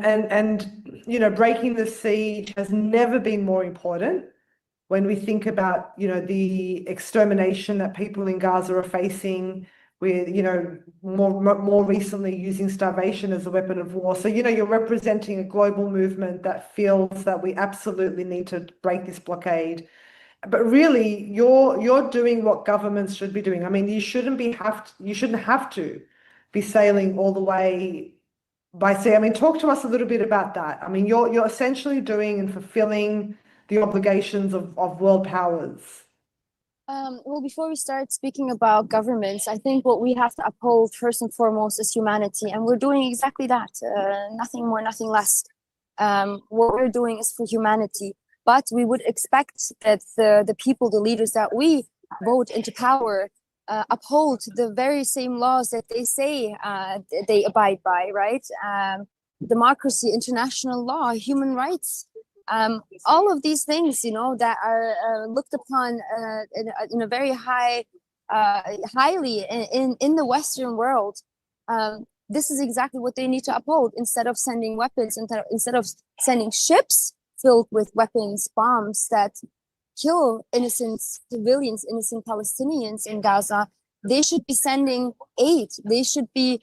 breaking the siege has never been more important when we think about, the extermination that people in Gaza are facing with, more recently using starvation as a weapon of war. So, you're representing a global movement that feels that we absolutely need to break this blockade. But really, you're doing what governments should be doing. I mean, you shouldn't have to be sailing all the way by sea. I mean, talk to us a little bit about that. I mean, you're essentially doing and fulfilling the obligations of world powers. Well, before we start speaking about governments, I think what we have to uphold first and foremost is humanity, and we're doing exactly that. Nothing more, nothing less. What we're doing is for humanity, but we would expect that the people, the leaders that we vote into power, uphold the very same laws that they say they abide by, right? Democracy, international law, human rights. All of these things, that are looked upon in a very highly in the Western world. This is exactly what they need to uphold. Instead of sending weapons, instead of sending ships filled with weapons, bombs that kill innocent civilians, innocent Palestinians in Gaza, they should be sending aid. They should be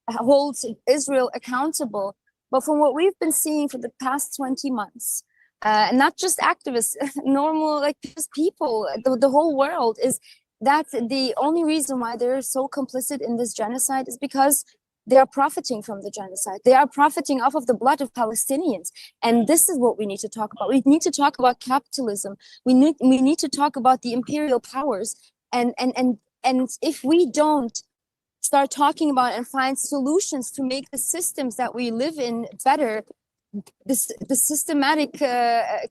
hold Israel accountable. But from what we've been seeing for the past 20 months, and not just activists, normal, just people, the whole world, is that the only reason why they're so complicit in this genocide is because they are profiting from the genocide. They are profiting off of the blood of Palestinians. And this is what we need to talk about. We need to talk about capitalism. We need to talk about the imperial powers. And if we don't start talking about and find solutions to make the systems that we live in better, the systematic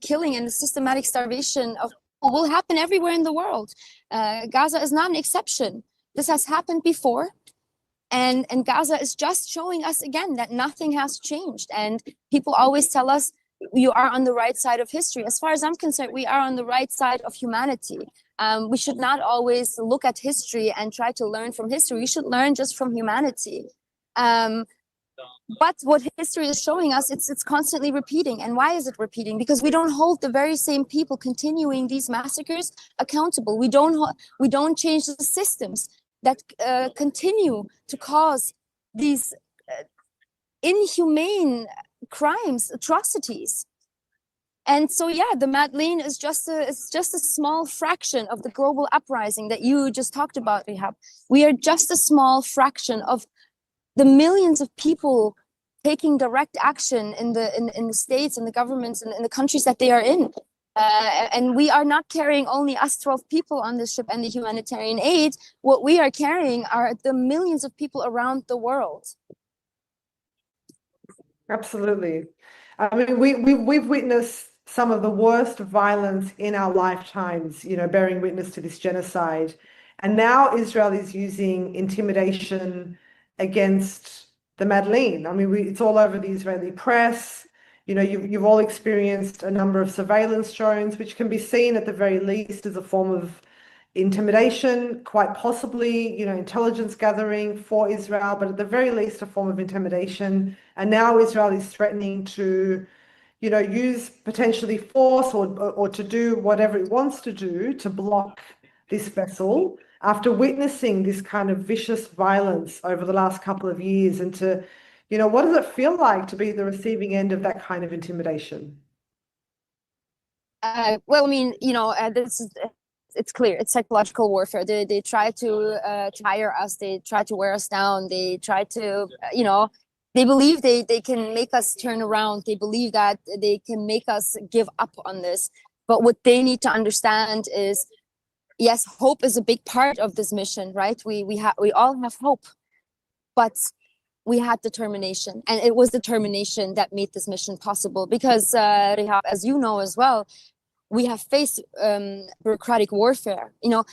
killing and the systematic starvation of people will happen everywhere in the world. Gaza is not an exception. This has happened before. And Gaza is just showing us again that nothing has changed. And people always tell us, you are on the right side of history. As far as I'm concerned, we are on the right side of humanity. We should not always look at history and try to learn from history. We should learn just from humanity. But what history is showing us, it's constantly repeating. And why is it repeating? Because we don't hold the very same people continuing these massacres accountable. We don't change the systems that continue to cause these inhumane crimes, atrocities. And so, yeah, the Madeleine is just a small fraction of the global uprising that you just talked about, Rihab. We are just a small fraction of the millions of people taking direct action in the states and the governments and in the countries that they are in. And we are not carrying only us 12 people on this ship and the humanitarian aid. What we are carrying are the millions of people around the world. Absolutely. I mean, we've witnessed some of the worst violence in our lifetimes, bearing witness to this genocide. And now Israel is using intimidation against the Madeleine. I mean, it's all over the Israeli press. You've all experienced a number of surveillance drones, which can be seen at the very least as a form of intimidation, quite possibly, intelligence gathering for Israel, but at the very least a form of intimidation. And now Israel is threatening to, use potentially force or to do whatever it wants to do to block this vessel after witnessing this kind of vicious violence over the last couple of years. And to, what does it feel like to be the receiving end of that kind of intimidation? Well, I mean, it's clear, it's psychological warfare. They try to tire us, they try to wear us down, they try to, they believe they can make us turn around. They believe that they can make us give up on this. But what they need to understand is, yes, hope is a big part of this mission, right? We all have hope, but we had determination, and it was determination that made this mission possible. Because Rihab, as you know as well, we have faced bureaucratic warfare. The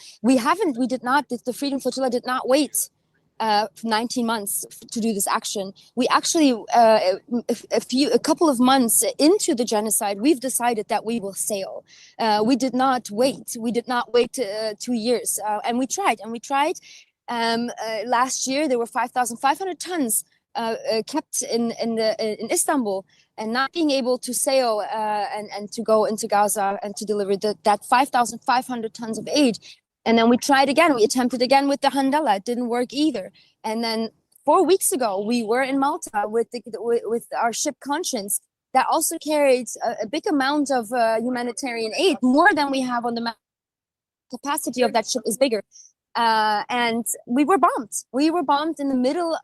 Freedom Flotilla did not wait 19 months to do this action. We actually, a couple of months into the genocide, we've decided that we will sail. We did not wait. We did not wait 2 years, and we tried. Last year, there were 5,500 tons kept in Istanbul and not being able to sail and to go into Gaza and to deliver that 5,500 tons of aid. And then we tried again. We attempted again with the Handala. It didn't work either. And then 4 weeks ago, we were in Malta with our ship Conscience that also carried a big amount of humanitarian aid, more than we have on the capacity of that ship is bigger. And we were bombed. We were bombed in the middle,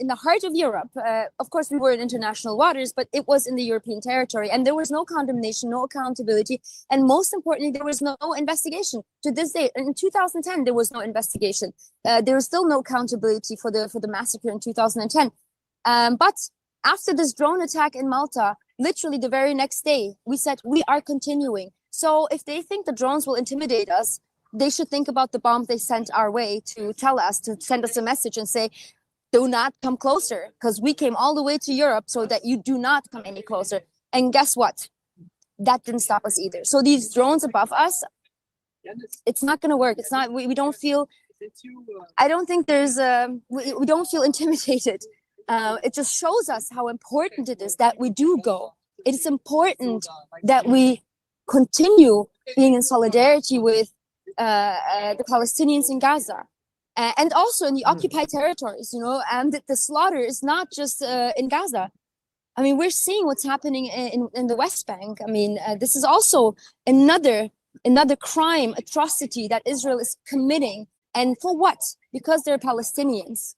in the heart of Europe. Of course, we were in international waters, but it was in the European territory. And there was no condemnation, no accountability. And most importantly, there was no investigation. To this day, in 2010, there was no investigation. There was still no accountability for the massacre in 2010. But after this drone attack in Malta, literally the very next day, we said, we are continuing. So if they think the drones will intimidate us, they should think about the bombs they sent our way to tell us, to send us a message and say, do not come closer, because we came all the way to Europe so that you do not come any closer. And guess what? That didn't stop us either. So these drones above us, it's not going to work. It's not, we don't feel, I don't think there's, we don't feel intimidated. It just shows us how important it is that we do go. It is important that we continue being in solidarity with the Palestinians in Gaza, and also in the occupied territories, you know, and the slaughter is not just in Gaza. I mean, we're seeing what's happening in the West Bank. I mean, this is also another crime, atrocity that Israel is committing. And for what? Because they're Palestinians.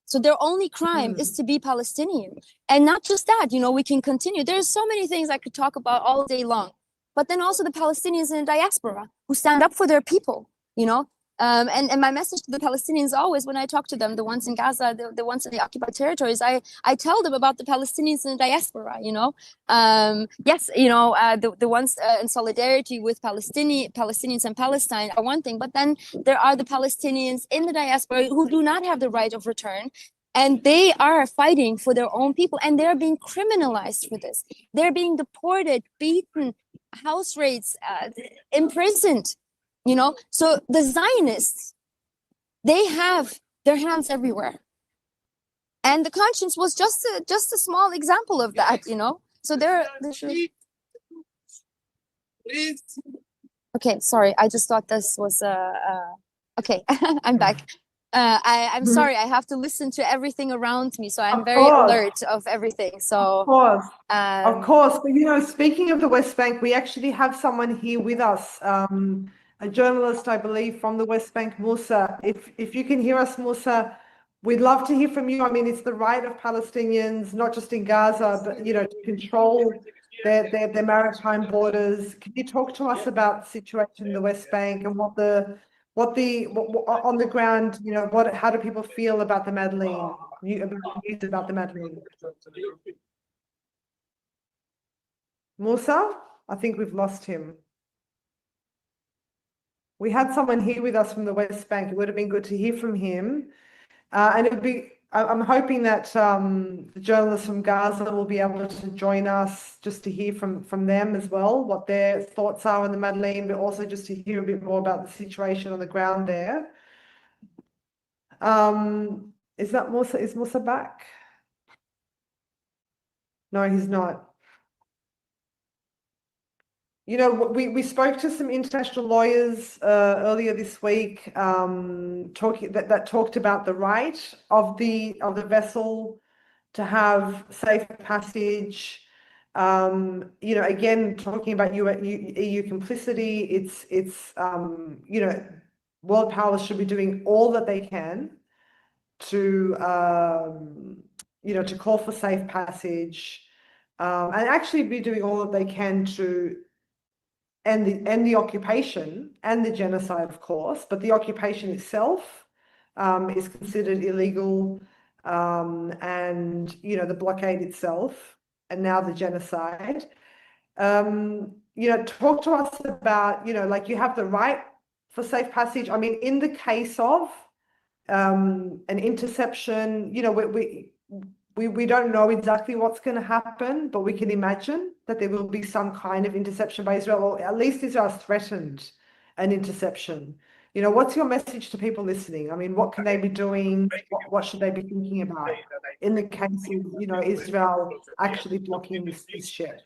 So their only crime is to be Palestinian. And not just that, you know, we can continue. There's so many things I could talk about all day long. But then also the Palestinians in the diaspora who stand up for their people, you know. And my message to the Palestinians always, when I talk to them, the ones in Gaza, the ones in the occupied territories, I tell them about the Palestinians in the diaspora, you know. Yes, you know, the ones in solidarity with Palestinians and Palestine are one thing, but then there are the Palestinians in the diaspora who do not have the right of return. And they are fighting for their own people, and they're being criminalized for this. They're being deported, beaten, house raids, imprisoned, you know. So the Zionists, they have their hands everywhere. And the Conscience was just a small example of that, you know. So they're okay, sorry, I just thought this was okay. I'm back. I'm sorry, I have to listen to everything around me, so I'm very alert of everything. So of course. But you know, speaking of the West Bank, we actually have someone here with us, a journalist, I believe, from the West Bank, Musa. If you can hear us, Musa, we'd love to hear from you. I mean, it's the right of Palestinians, not just in Gaza, but you know, to control their maritime borders. Can you talk to us about the situation in the West Bank and what on the ground, you know, how do people feel about the meddling, news about the meddling? Musa, I think we've lost him. We had someone here with us from the West Bank. It would have been good to hear from him. And it would be, I'm hoping that the journalists from Gaza will be able to join us just to hear from them as well, what their thoughts are on the meddling, but also just to hear a bit more about the situation on the ground there. Is that Musa? Is Musa back? No, he's not. You know, we spoke to some international lawyers earlier this week, that talked about the right of the vessel to have safe passage. You know, again, talking about EU complicity, it's you know, world powers should be doing all that they can to you know, to call for safe passage, and actually be doing all that they can to end the occupation and the genocide, of course, but the occupation itself is considered illegal, and you know, the blockade itself, and now the genocide. You know, talk to us about, you know, like, you have the right for safe passage. I mean, in the case of an interception, you know, we don't know exactly what's going to happen, but we can imagine that there will be some kind of interception by Israel, or at least Israel has threatened an interception. What's your message to people listening? I mean, what can they be doing? What should they be thinking about in the case of, Israel actually blocking this ship?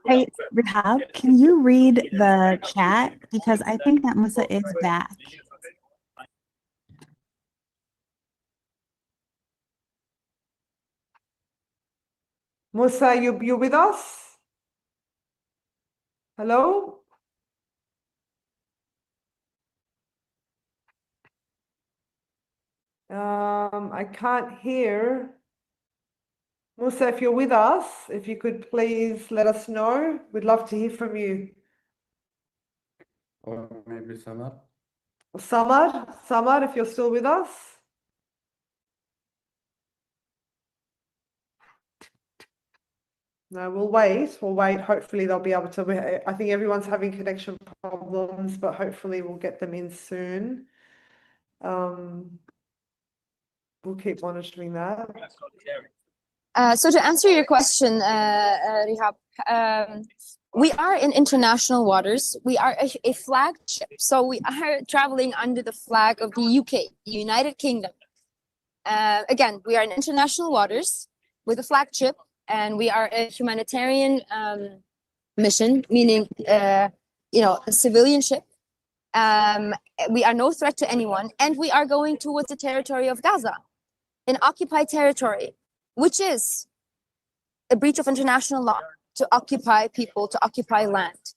Hey, Rehab, can you read the chat? Because I think that Musa is back. Musa, you with us? Hello? I can't hear. Musa, if you're with us, if you could please let us know. We'd love to hear from you. Or maybe Samar. Samar, if you're still with us. No, we'll wait. We'll wait. Hopefully they'll be able to. I think everyone's having connection problems, but hopefully we'll get them in soon. We'll keep monitoring that. So to answer your question, Rihab, we are in international waters. We are a flag ship, so we are traveling under the flag of the UK, the United Kingdom. Again, we are in international waters with a flagship, and we are a humanitarian mission, meaning a civilian ship. We are no threat to anyone, and we are going towards the territory of Gaza, an occupied territory, which is a breach of international law to occupy people, to occupy land.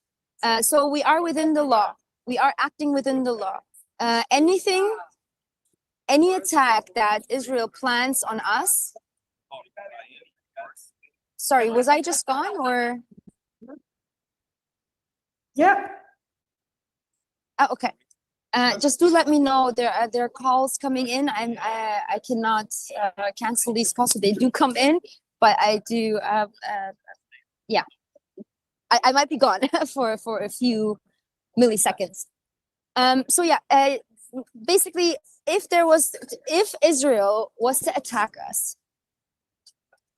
So we are within the law. We are acting within the law. Any attack that Israel plans on us. Sorry, was I just gone or? Yep. Oh, okay. Just do let me know. There are calls coming in. I cannot cancel these calls, so they do come in, but I do. Yeah, I might be gone for a few milliseconds. So yeah, basically, if Israel was to attack us,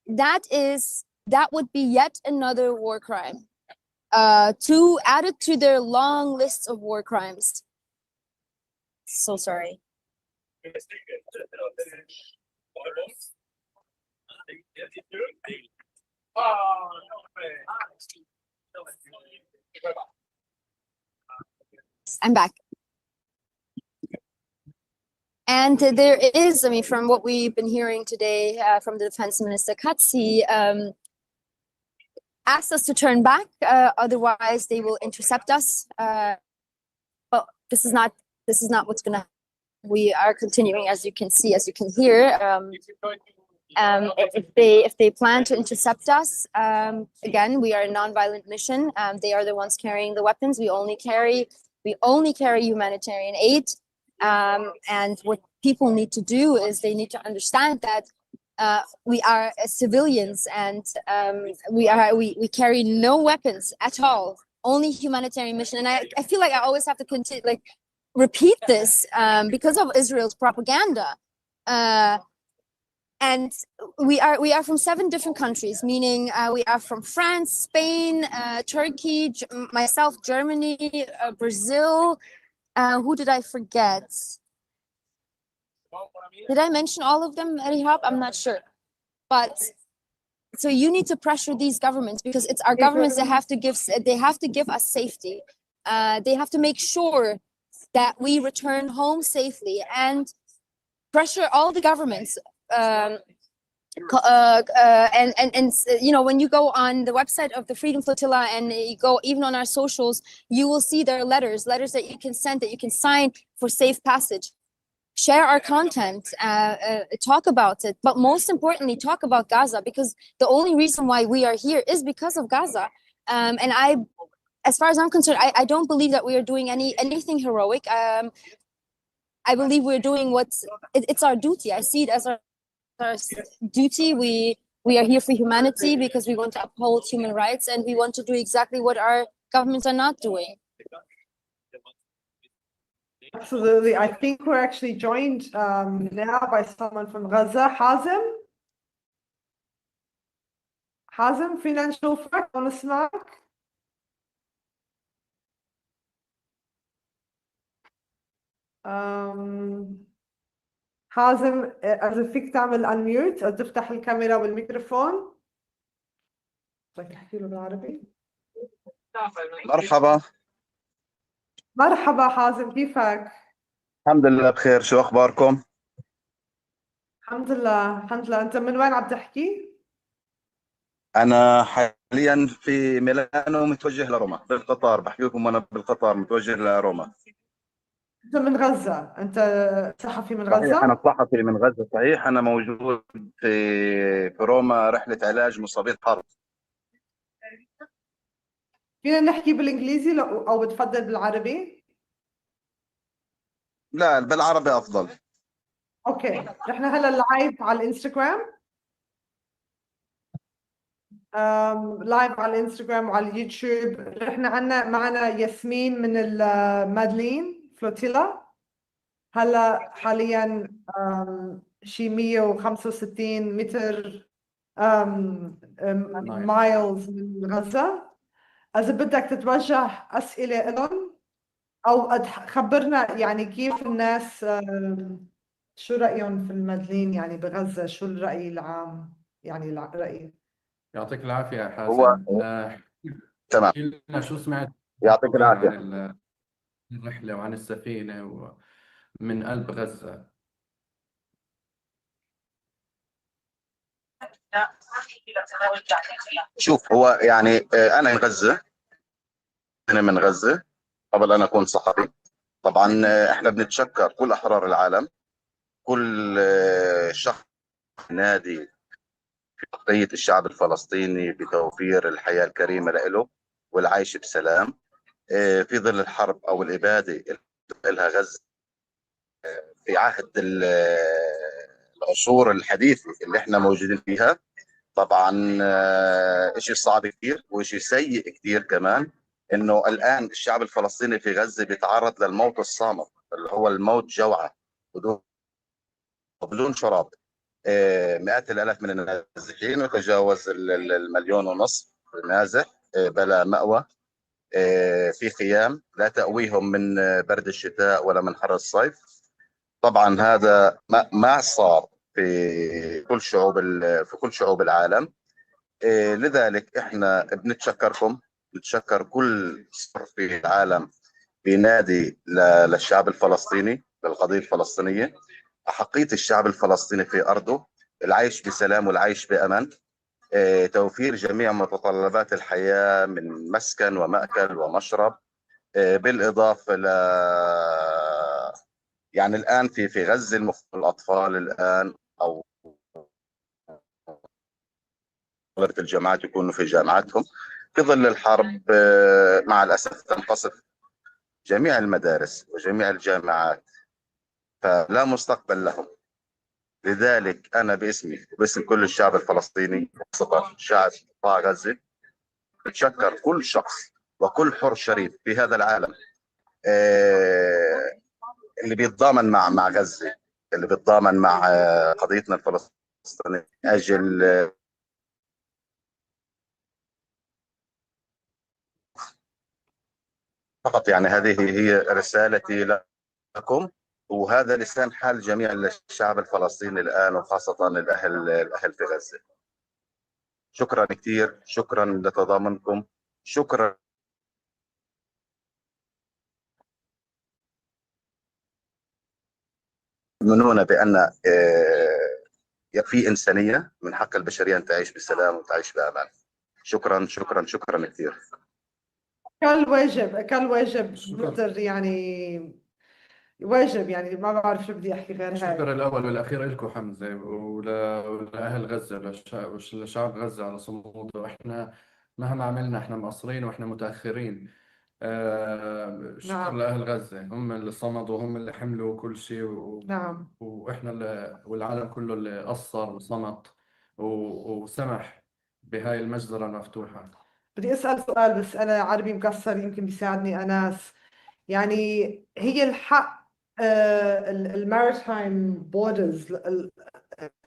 that would be yet another war crime. To add it to their long list of war crimes. So sorry. I'm back. And there is, I mean, from what we've been hearing today from the Defense Minister Katsi, asked us to turn back, otherwise they will intercept us. But this is not what's gonna. We are continuing, as you can see, as you can hear. If they plan to intercept us, again, we are a non-violent mission. They are the ones carrying the weapons. We only carry humanitarian aid. And what people need to do is they need to understand that we are civilians, and we carry no weapons at all, only humanitarian mission. And I feel like I always have to continue, like, repeat this because of Israel's propaganda. And we are from 7 different countries, meaning we are from France, Spain, Turkey, myself, Germany, Brazil. Who did I forget? Did I mention all of them, Rihab? I'm not sure. But so you need to pressure these governments, because it's our governments that have to give us safety. They have to make sure that we return home safely, and pressure all the governments. And when you go on the website of the Freedom Flotilla and you go even on our socials, you will see there are letters that you can send, that you can sign for safe passage. Share our content, talk about it, but most importantly, talk about Gaza, because the only reason why we are here is because of Gaza. And as far as I'm concerned, I don't believe that we are doing anything heroic. I believe we're doing it's our duty. I see it as our duty. We are here for humanity, because we want to uphold human rights, and we want to do exactly what our governments are not doing. Absolutely. I think we're actually joined now by someone from Gaza. Hazem, financial fact on a snack. حازم إذا فيك تعمل unmute أو تفتح الكاميرا والميكروفون. بدك تحكي له بالعربي؟ مرحبا. مرحبا حازم، كيفك؟ الحمد لله بخير، شو أخباركم؟ الحمد لله الحمد لله. أنت من وين عم تحكي؟ أنا حاليا في ميلانو متوجه لروما بالقطار، بحكي لكم وأنا بالقطار متوجه لروما. أنت من غزة، أنت صحفي من صحيح، أنا غزة؟ صحفي من غزة. صحيح، أنا موجود في روما رحلة علاج مصابي حرب. فينا نحكي بالإنجليزي أو بتفضل بالعربي؟ لا، بالعربي أفضل. أوكي، نحن هلا لايف على الإنستغرام. لايف على الانستغرام وعلى اليوتيوب. احنا معنا ياسمين من المادلين فلوتيلا. هلا حاليا شي 165 متر مايلز من غزة. إذا بدك تتوجه أسئلة لهم أو خبرنا يعني كيف الناس شو رأيهم في المادلين يعني بغزة، شو الرأي العام يعني الرأي. يعطيك العافية يا هو حازم. تمام. احكي لنا شو سمعت يعطيك أخبار العافية. عن الرحلة وعن السفينة من قلب غزة. شوف، هو يعني أنا من غزة. أنا من غزة قبل أن أكون صحفي. طبعا إحنا بنتشكر كل أحرار العالم، كل شخص نادي في قضية الشعب الفلسطيني بتوفير الحياة الكريمة له والعيش بسلام في ظل الحرب أو الإبادة اللي لها غزة في عهد العصور الحديثة اللي احنا موجودين فيها. طبعا اشي صعب كثير واشي سيء كثير كمان، انه الان الشعب الفلسطيني في غزة بيتعرض للموت الصامت اللي هو الموت جوعة بدون شراب. مئات الالاف من النازحين وتجاوز المليون ونصف نازح بلا مأوى في خيام لا تأويهم من برد الشتاء ولا من حر الصيف. طبعا هذا ما صار في كل شعوب العالم. لذلك احنا بنتشكركم، نتشكر كل صف في العالم بينادي للشعب الفلسطيني، للقضية الفلسطينية، أحقية الشعب الفلسطيني في أرضه، العيش بسلام والعيش بأمان، توفير جميع متطلبات الحياة من مسكن ومأكل ومشرب، بالإضافة يعني الآن في غزة الأطفال الآن أو طلبة الجامعات يكونوا في جامعاتهم. في ظل الحرب مع الأسف تنقصف جميع المدارس وجميع الجامعات، فلا مستقبل لهم. لذلك أنا باسمي وباسم كل الشعب الفلسطيني خاصة شعب قطاع غزة بتشكر كل شخص وكل حر شريف في هذا العالم اللي بيتضامن مع غزة، اللي بيتضامن مع قضيتنا الفلسطينية أجل فقط. يعني هذه هي رسالتي لكم، وهذا لسان حال جميع الشعب الفلسطيني الآن وخاصة الأهل في غزة. شكرا كثير، شكرا لتضامنكم، شكرا. يؤمنون بأن في إنسانية، من حق البشرية أن تعيش بسلام وتعيش بأمان. شكرا شكرا شكرا كثير. كل واجب كل واجب شكرا. مثل يعني واجب، يعني ما بعرف شو بدي احكي غير هيك. الشكر الأول والأخير لكم حمزة ولأهل غزة ولشعب غزة على صموده. إحنا مهما عملنا إحنا مقصرين وإحنا متأخرين. الشكر نعم لأهل غزة، هم اللي صمدوا، هم اللي حملوا كل شيء نعم. وإحنا والعالم كله اللي قصر وصمت وسمح بهاي المجزرة المفتوحة. بدي اسال سؤال بس انا عربي مكسر يمكن بيساعدني اناس. يعني هي الحق الماريتايم بوردرز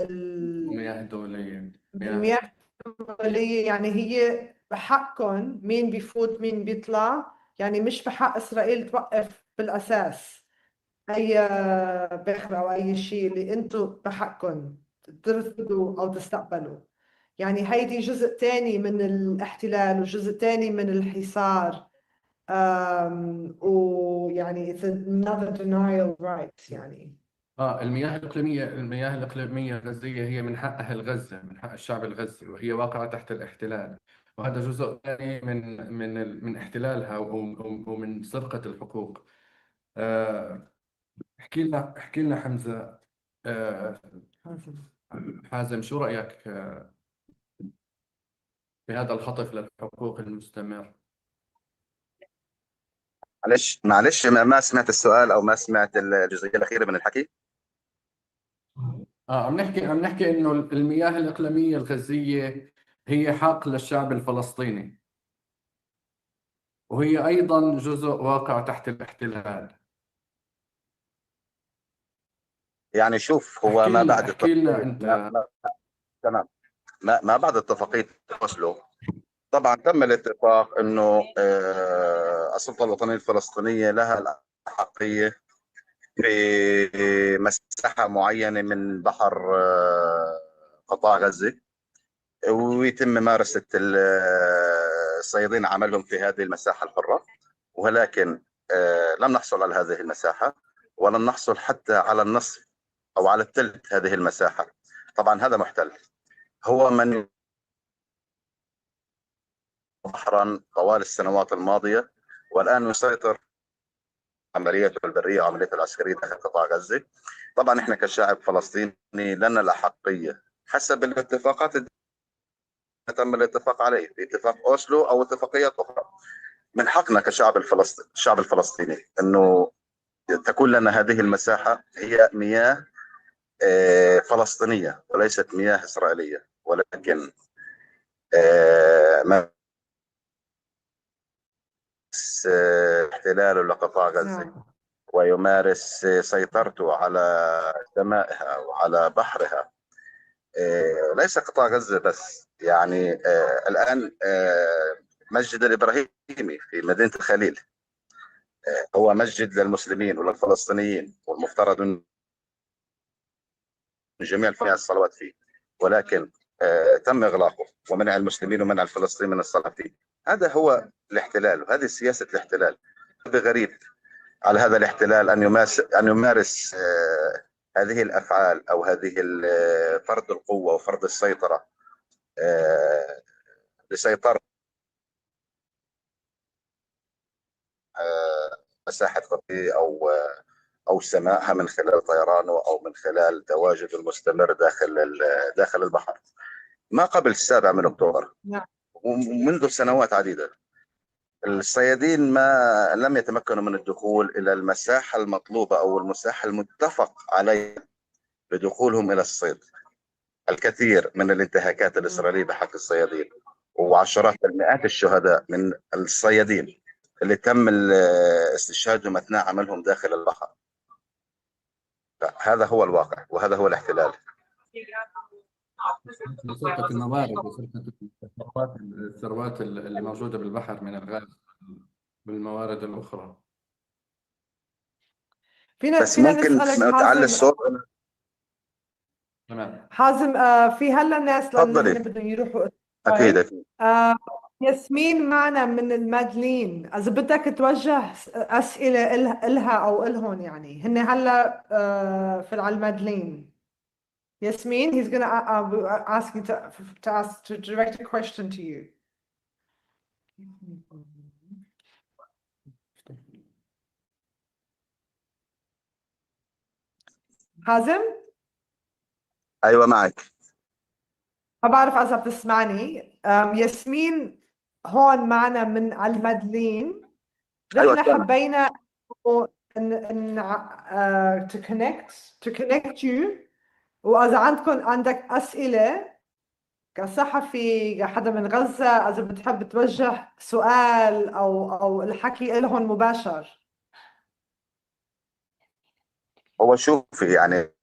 المياه الدولية. بالمياه الدولية، يعني هي بحقكم مين بيفوت مين بيطلع، يعني مش بحق إسرائيل توقف بالأساس. اي بخرة او اي شيء اللي انتم بحقكم ترفضوا او تستقبلوا. يعني هيدي جزء تاني من الاحتلال وجزء تاني من الحصار. ويعني it's another denial of rights يعني. المياه الإقليمية الغزية هي من حق أهل غزة، من حق الشعب الغزي، وهي واقعة تحت الاحتلال. وهذا جزء ثاني من احتلالها ومن سرقة الحقوق. احكي لنا حمزة. حازم، شو رأيك بهذا الخطف للحقوق المستمر؟ معلش ما سمعت السؤال او ما سمعت الجزئيه الاخيره من الحكي. عم نحكي انه المياه الإقليمية الغزية هي حق للشعب الفلسطيني، وهي ايضا جزء واقع تحت الاحتلال. يعني شوف، هو ما بعد احكي لنا اتفاقيه انت. تمام. ما بعد اتفاقيه اوسلو طبعا تم الاتفاق انه السلطه الوطنيه الفلسطينيه لها الاحقيه في مساحه معينه من بحر قطاع غزه، ويتم ممارسه الصيادين عملهم في هذه المساحه الحره. ولكن لم نحصل على هذه المساحه، ولم نحصل حتى على النصف او على الثلث هذه المساحه. طبعا هذا محتل، هو من بحرا طوال السنوات الماضيه، والان يسيطر عمليته البريه وعمليته العسكريه داخل قطاع غزه. طبعا احنا كشعب فلسطيني لنا الاحقيه حسب الاتفاقات اللي تم الاتفاق عليه في اتفاق اوسلو او اتفاقيات اخرى. من حقنا كشعب الشعب الفلسطيني انه تكون لنا هذه المساحه، هي مياه فلسطينية وليست مياه إسرائيلية. ولكن مارس احتلاله لقطاع غزة نعم. ويمارس سيطرته على سمائها وعلى بحرها. ليس قطاع غزة بس، يعني الآن مسجد الإبراهيمي في مدينة الخليل هو مسجد للمسلمين وللفلسطينيين، والمفترض أن جميع الصلوات فيه، ولكن تم إغلاقه ومنع المسلمين ومنع الفلسطينيين من الصلاة فيه. هذا هو الاحتلال، وهذه سياسة الاحتلال. بغريب على هذا الاحتلال أن يمارس هذه الأفعال أو هذه فرض القوة وفرض السيطرة لسيطرة مساحة قضية أو سماءها من خلال طيرانه أو من خلال تواجده المستمر داخل البحر ما قبل 7 من أكتوبر نعم. ومنذ سنوات عديدة. الصيادين ما لم يتمكنوا من الدخول إلى المساحة المطلوبة أو المساحة المتفق عليها لدخولهم إلى الصيد. الكثير من الانتهاكات الإسرائيلية بحق الصيادين، وعشرات المئات الشهداء من الصيادين اللي تم استشهادهم أثناء عملهم داخل البحر. هذا هو الواقع وهذا هو الاحتلال. سرقة الموارد وسرقة الثروات اللي موجودة بالبحر من الغاز بالموارد الأخرى. بس فينا ممكن نسألك تعلي حازم. الصوت؟ تمام. حازم، في هلا الناس لأن تفضلي. هن بدهم يروحوا أكيد شوي. أكيد. ياسمين معنا من المادلين، إذا بدك توجه أسئلة إلها أو إلهم، يعني هن هلا على المادلين. Yasmin, he's going to ask you to direct a question to you. حازم؟ أيوة معك. ما بعرف إذا بتسمعني. ياسمين هون معنا من على المادلين. أيوة نحن سامع. حبينا to connect you. وإذا عندك أسئلة كصحفي كحدا من غزة، إذا بتحب توجه سؤال أو الحكي لهم مباشر. هو شوفي، يعني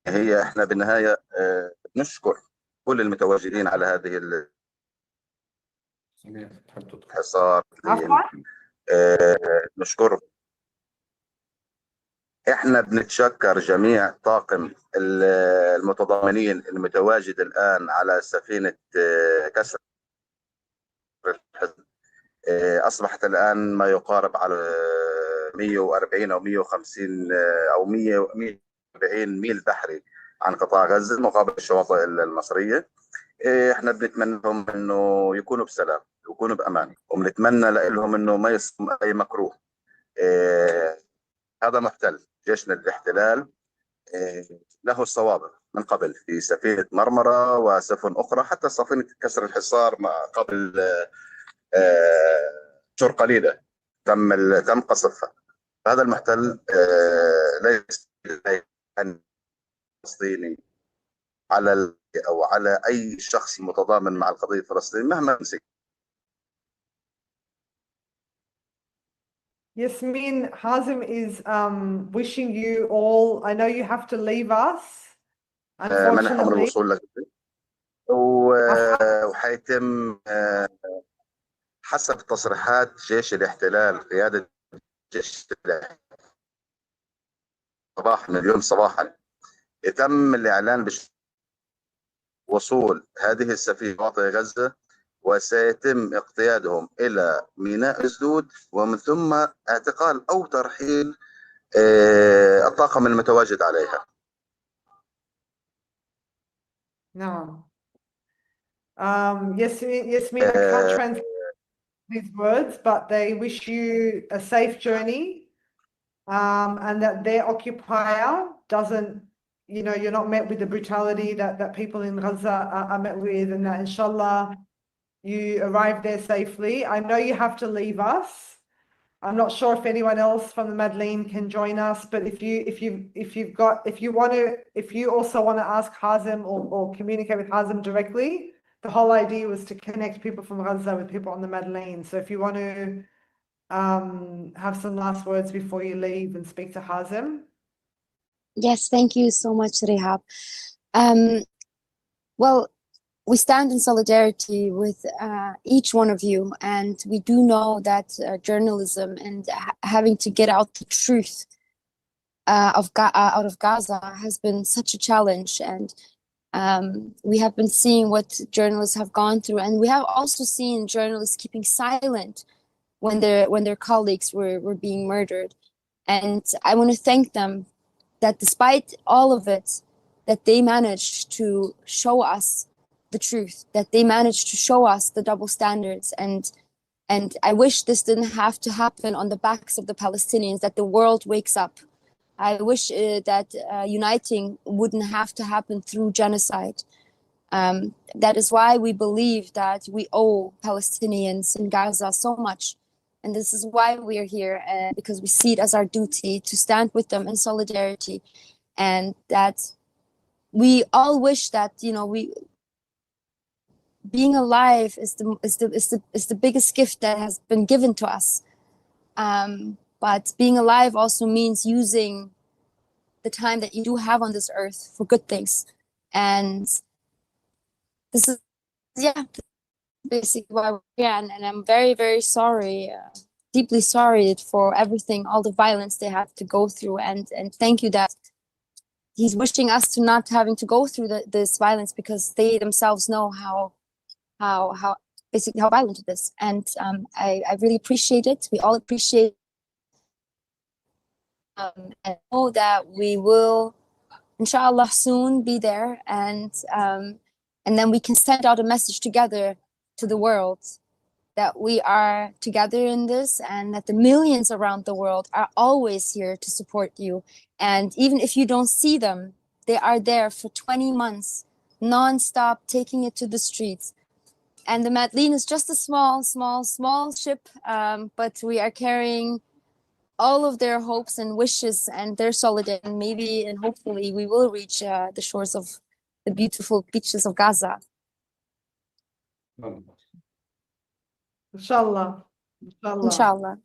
هي احنا بالنهاية نشكر كل المتواجدين على هذه الحصار. عفوا. نشكر احنا بنتشكر جميع طاقم المتضامنين المتواجد الآن على سفينة كسر الحزب. أصبحت الآن ما يقارب على 140 أو 150 أو 140 ميل بحري عن قطاع غزة مقابل الشواطئ المصرية. احنا بنتمنى لهم انه يكونوا بسلام، يكونوا بامان، وبنتمنى لهم انه ما يصير اي مكروه. هذا محتل، جيشنا الاحتلال له السوابق من قبل في سفينة مرمرة وسفن أخرى، حتى سفينة كسر الحصار قبل شهور قليلة تم قصفها. هذا المحتل ليس أن فلسطيني على أو على أي شخص متضامن مع القضية الفلسطينية مهما مسك. Yasmin, Hazim is wishing you all. I know you have to leave us, منحهم unfortunately. الوصول لك وحيتم حسب تصريحات جيش الاحتلال، قيادة جيش الاحتلال صباح من اليوم صباحا يتم الإعلان بوصول هذه السفينة شواطئ غزة، وسيتم اقتيادهم إلى ميناء أسدود، ومن ثم اعتقال أو ترحيل الطاقم المتواجد عليها. No. Yasmin, I can't translate these words, but they wish you a safe journey, and that their occupier doesn't, you're not met with the brutality that people in Gaza are met with, and that inshallah you arrive there safely. I know you have to leave us. I'm not sure if anyone else from the Madeleine can join us, but if you also want to ask Hazem or communicate with Hazem directly, the whole idea was to connect people from Gaza with people on the Madeleine. So if you want to have some last words before you leave and speak to Hazem. Yes, thank you so much, Rehab. Well, we stand in solidarity with each one of you, and we do know that journalism and having to get out the truth out of Gaza has been such a challenge, and we have been seeing what journalists have gone through, and we have also seen journalists keeping silent when their colleagues were being murdered. And I want to thank them that despite all of it, that they managed to show us the truth, that they managed to show us the double standards. And I wish this didn't have to happen on the backs of the Palestinians, that the world wakes up. I wish that uniting wouldn't have to happen through genocide. That is why we believe that we owe Palestinians in Gaza so much. And this is why we are here, because we see it as our duty to stand with them in solidarity. And that we all wish that, being alive is the biggest gift that has been given to us. But being alive also means using the time that you do have on this earth for good things. And this is, basically why we're here. And I'm very, very sorry, deeply sorry for everything, all the violence they have to go through. And thank you that he's wishing us to not having to go through this violence, because they themselves know how violent it is. And I really appreciate it. We all appreciate and know that we will, inshallah, soon be there, and then we can send out a message together to the world that we are together in this, and that the millions around the world are always here to support you. And even if you don't see them, they are there for 20 months, non-stop, taking it to the streets. And the Madeleine is just a small ship, but we are carrying all of their hopes and wishes and their solidarity. And maybe and hopefully we will reach the shores of the beautiful beaches of Gaza. Inshallah. Inshallah.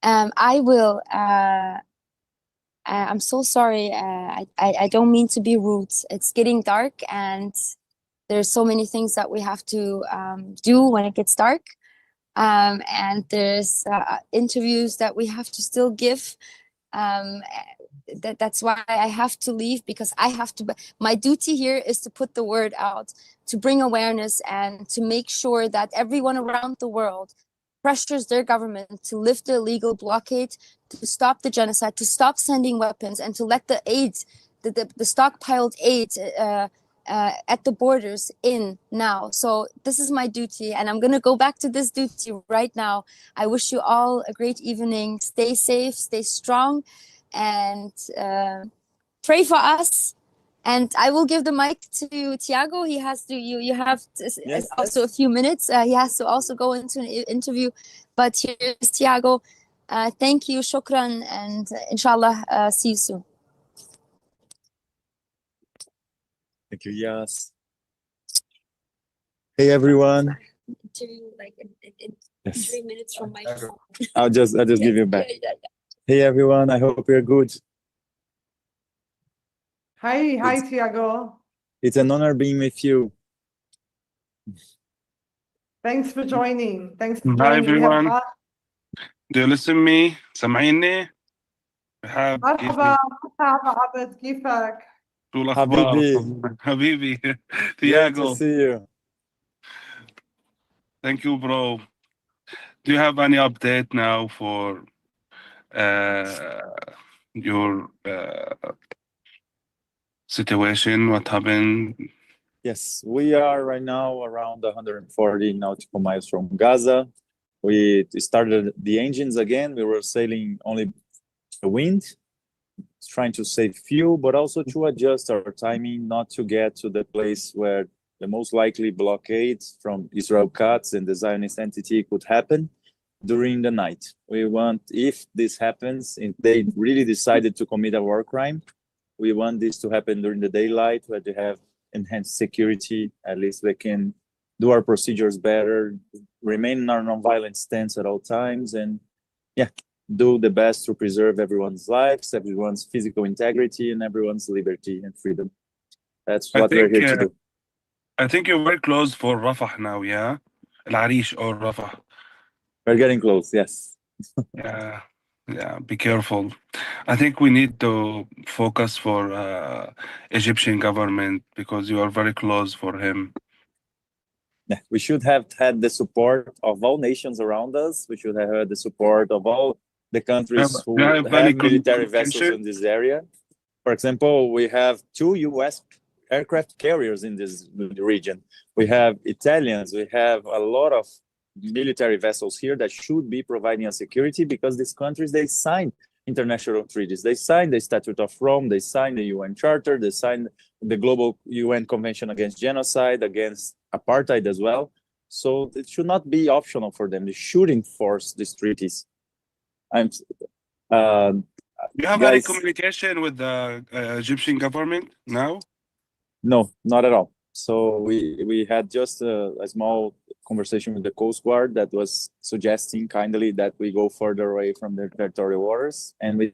I will. I'm so sorry. I don't mean to be rude. It's getting dark, and there's so many things that we have to do when it gets dark. And there's interviews that we have to still give. that's why I have to leave, because I have to. My duty here is to put the word out, to bring awareness, and to make sure that everyone around the world pressures their government to lift the illegal blockade, to stop the genocide, to stop sending weapons, and to let the aid, the stockpiled aid at the borders in now. So this is my duty, and I'm going to go back to this duty right now. I wish you all a great evening. Stay safe, stay strong, and pray for us. And I will give the mic to Tiago. He has to, you have also a few minutes. He has to also go into an interview. But here's Tiago. Thank you, shukran, and inshallah, see you soon. Thank you, Yas. Hey, everyone. Interview like in Yes. 3 minutes from my phone. I'll just give you back. Hey, everyone. I hope you're good. Hi, Tiago. It's an honor being with you. Thanks for joining. Thanks for Hi joining. We have everyone. Do you listen to me? سامعيني؟ مرحبا عبد كيفك؟ شو الأخبار؟ Habibi. حبيبي Great to Tiago. see you. Thank you, bro. Do you have any update now for your situation? What happened? Yes, we are right now around 140 nautical miles from Gaza. We started the engines again. We were sailing only the wind, trying to save fuel, but also to adjust our timing, not to get to the place where the most likely blockade from Israel cuts and the Zionist entity could happen during the night. We want, if this happens, if they really decided to commit a war crime, we want this to happen during the daylight, where they have enhanced security. At least we can do our procedures better, remain in our nonviolent stance at all times, and do the best to preserve everyone's lives, everyone's physical integrity, and everyone's liberty and freedom. That's what we're here to do. I think you're very close for Rafah now, yeah? العريش or Rafah. We're getting close, yes. Yeah, be careful. I think we need to focus for Egyptian government, because you are very close for him. We should have had the support of all nations around us. We should have had the support of all the countries who have military vessels in this area. For example, we have 2 US aircraft carriers in this region. We have Italians. We have a lot of military vessels here that should be providing us security, because these countries, they signed international treaties. They signed the Statute of Rome. They signed the UN Charter. They signed the Global UN Convention against Genocide, against apartheid as well. So it should not be optional for them. They should enforce these treaties. Do you have any communication with the Egyptian government now? No, not at all. So we had just a small conversation with the Coast Guard that was suggesting kindly that we go further away from their territorial waters. And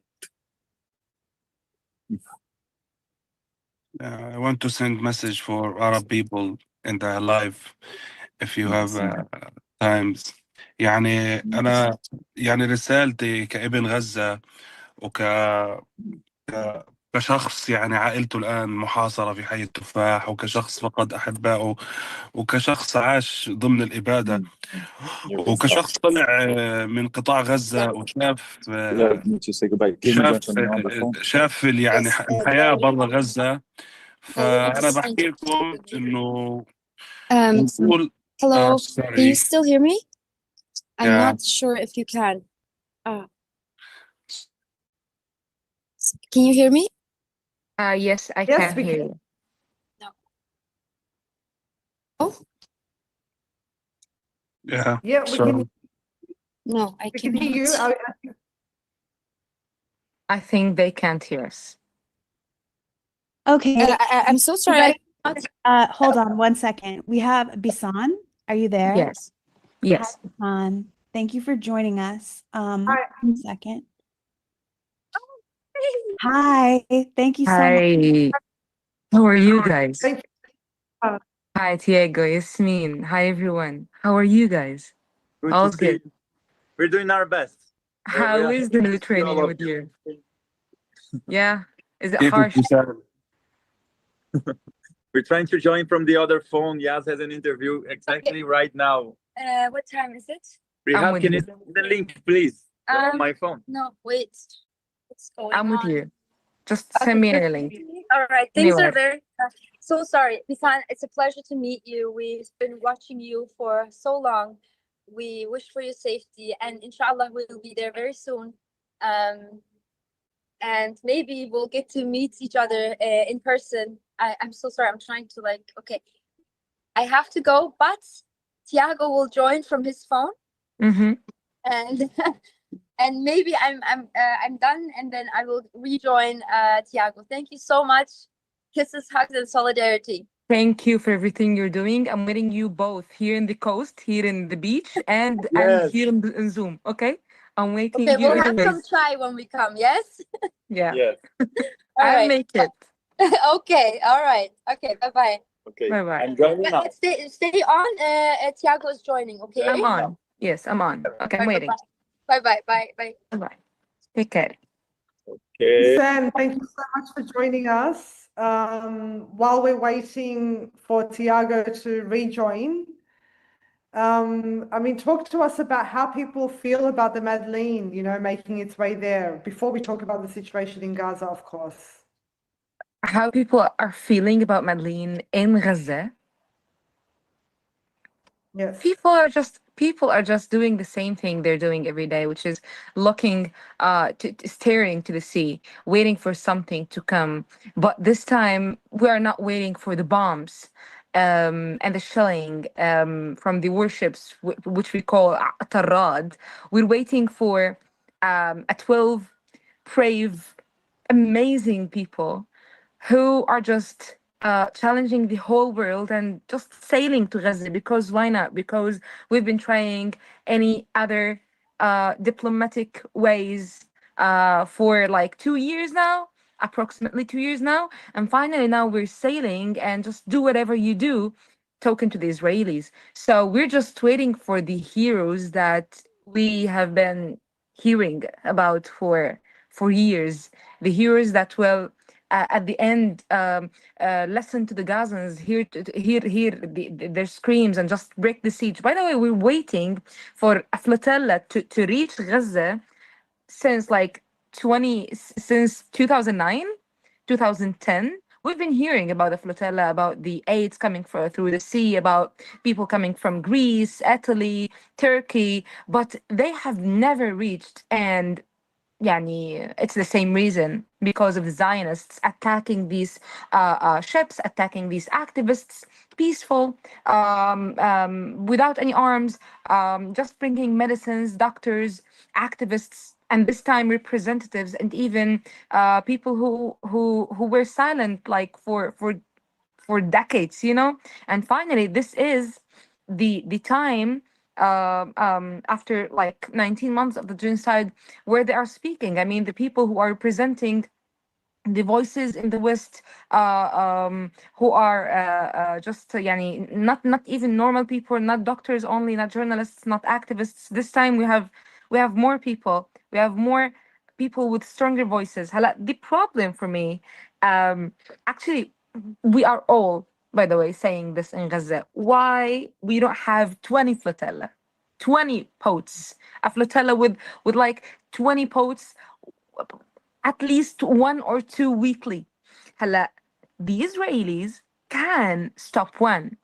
I want to send message for Arab people in the live, if you have times. يعني أنا يعني رسالتي كابن غزة كشخص يعني عائلته الآن محاصرة في حي التفاح، وكشخص فقد أحبائه، وكشخص عاش ضمن الإبادة، وكشخص طلع من قطاع غزة وشاف شاف يعني الحياة برا غزة. فأنا بحكي لكم إنه Hello, can you still hear me? I'm not sure if you can. Can you hear me? Yes, I can hear you. No. Oh? Yeah, we can. No, I can hear you. I think they can't hear us. Okay. I'm so sorry. Hold on 1 second. We have Bisan. Are you there? Yes. Yes. Hi, Bisan. Thank you for joining us. Hi. 1 second. Hi. Thank you so much. Hi. How are you guys? Thank you. Hi, Diego, Yasmin. Hi, everyone. How are you guys? All good. We're doing our best. How is the new training with you? Yeah. Is it كيفك harsh? وسام؟ We're trying to join from the other phone. Yas has an interview exactly right now. What time is it? Rehab, with can you. you send me the link, please? On my phone. No, wait. What's going I'm with on? you. Just send me a link. All right, things are Anyway. very so sorry. Bisan, it's a pleasure to meet you. We've been watching you for so long. We wish for your safety, and inshallah, we'll be there very soon. And maybe we'll get to meet each other in person. I'm so sorry. I'm trying to okay. I have to go, but Tiago will join from his phone, Mm-hmm. and and maybe I'm done, and then I will rejoin Tiago. Thank you so much. Kisses, hugs, and solidarity. Thank you for everything you're doing. I'm waiting you both here in the coast, here in the beach, and Yes. here in Zoom. Okay, I'm waiting Okay, you. we'll have some anyways. chai when we come. Yes. Yeah, Yes. All I'll right. make it. Okay. All right. Okay. Bye bye. Okay. Bye bye. I'm joining now. Stay on. Tiago is joining. Okay. I'm on. Yes, I'm on. Okay, I'm waiting. Bye bye. Bye bye. Bye bye. Take care. Okay. Sam, thank you so much for joining us. While we're waiting for Tiago to rejoin, I mean, talk to us about how people feel about the Madeleine, making its way there, before we talk about the situation in Gaza, of course. How people are feeling about Madeleine in Gaza. Yes. People are just doing the same thing they're doing every day, which is looking staring to the sea, waiting for something to come. But this time we are not waiting for the bombs and the shelling from the warships, which we call Tarad. We're waiting for a 12 brave, amazing people who are just challenging the whole world and just sailing to Gaza, because why not? Because we've been trying any other diplomatic ways for like 2 years now, approximately 2 years now, and finally now we're sailing and just do whatever you do, talking to the Israelis. So we're just waiting for the heroes that we have been hearing about for years, the heroes that will at the end listen to the Gazans, hear their screams and just break the siege. By the way, we're waiting for a flotilla to reach Gaza since like 2009, 2010. We've been hearing about the flotilla, about the aids coming through the sea, about people coming from Greece, Italy, Turkey, but they have never reached. And يعني it's the same reason, because of the Zionists attacking these ships, attacking these activists, peaceful, without any arms, just bringing medicines, doctors, activists, and this time representatives, and even people who were silent like for decades, And finally, this is the time after like 19 months of the genocide where they are speaking. I mean, the people who are representing the voices in the West, who are just yani, not even normal people, not doctors only, not journalists, not activists. This time we have more people. We have more people with stronger voices. The problem for me, actually, we are all, by the way, saying this in Gaza. Why we don't have 20 flotilla, 20 boats, a flotilla with like 20 boats, at least one or two weekly. هلا the Israelis can stop one,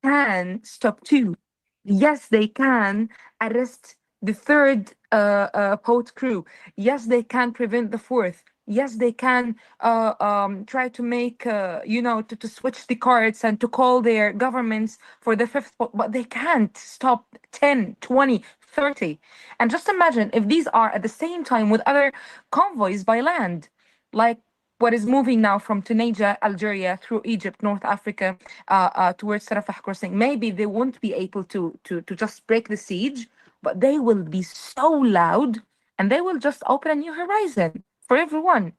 can stop two. Yes, they can arrest the third boat crew. Yes, they can prevent the fourth. Yes, they can try to make, to switch the cards and to call their governments for the fifth boat, but they can't stop 10, 20, 30. And just imagine if these are at the same time with other convoys by land, like what is moving now from Tunisia, Algeria, through Egypt, North Africa, towards Rafah crossing. Maybe they won't be able to just break the siege, but they will be so loud, and they will just open a new horizon for everyone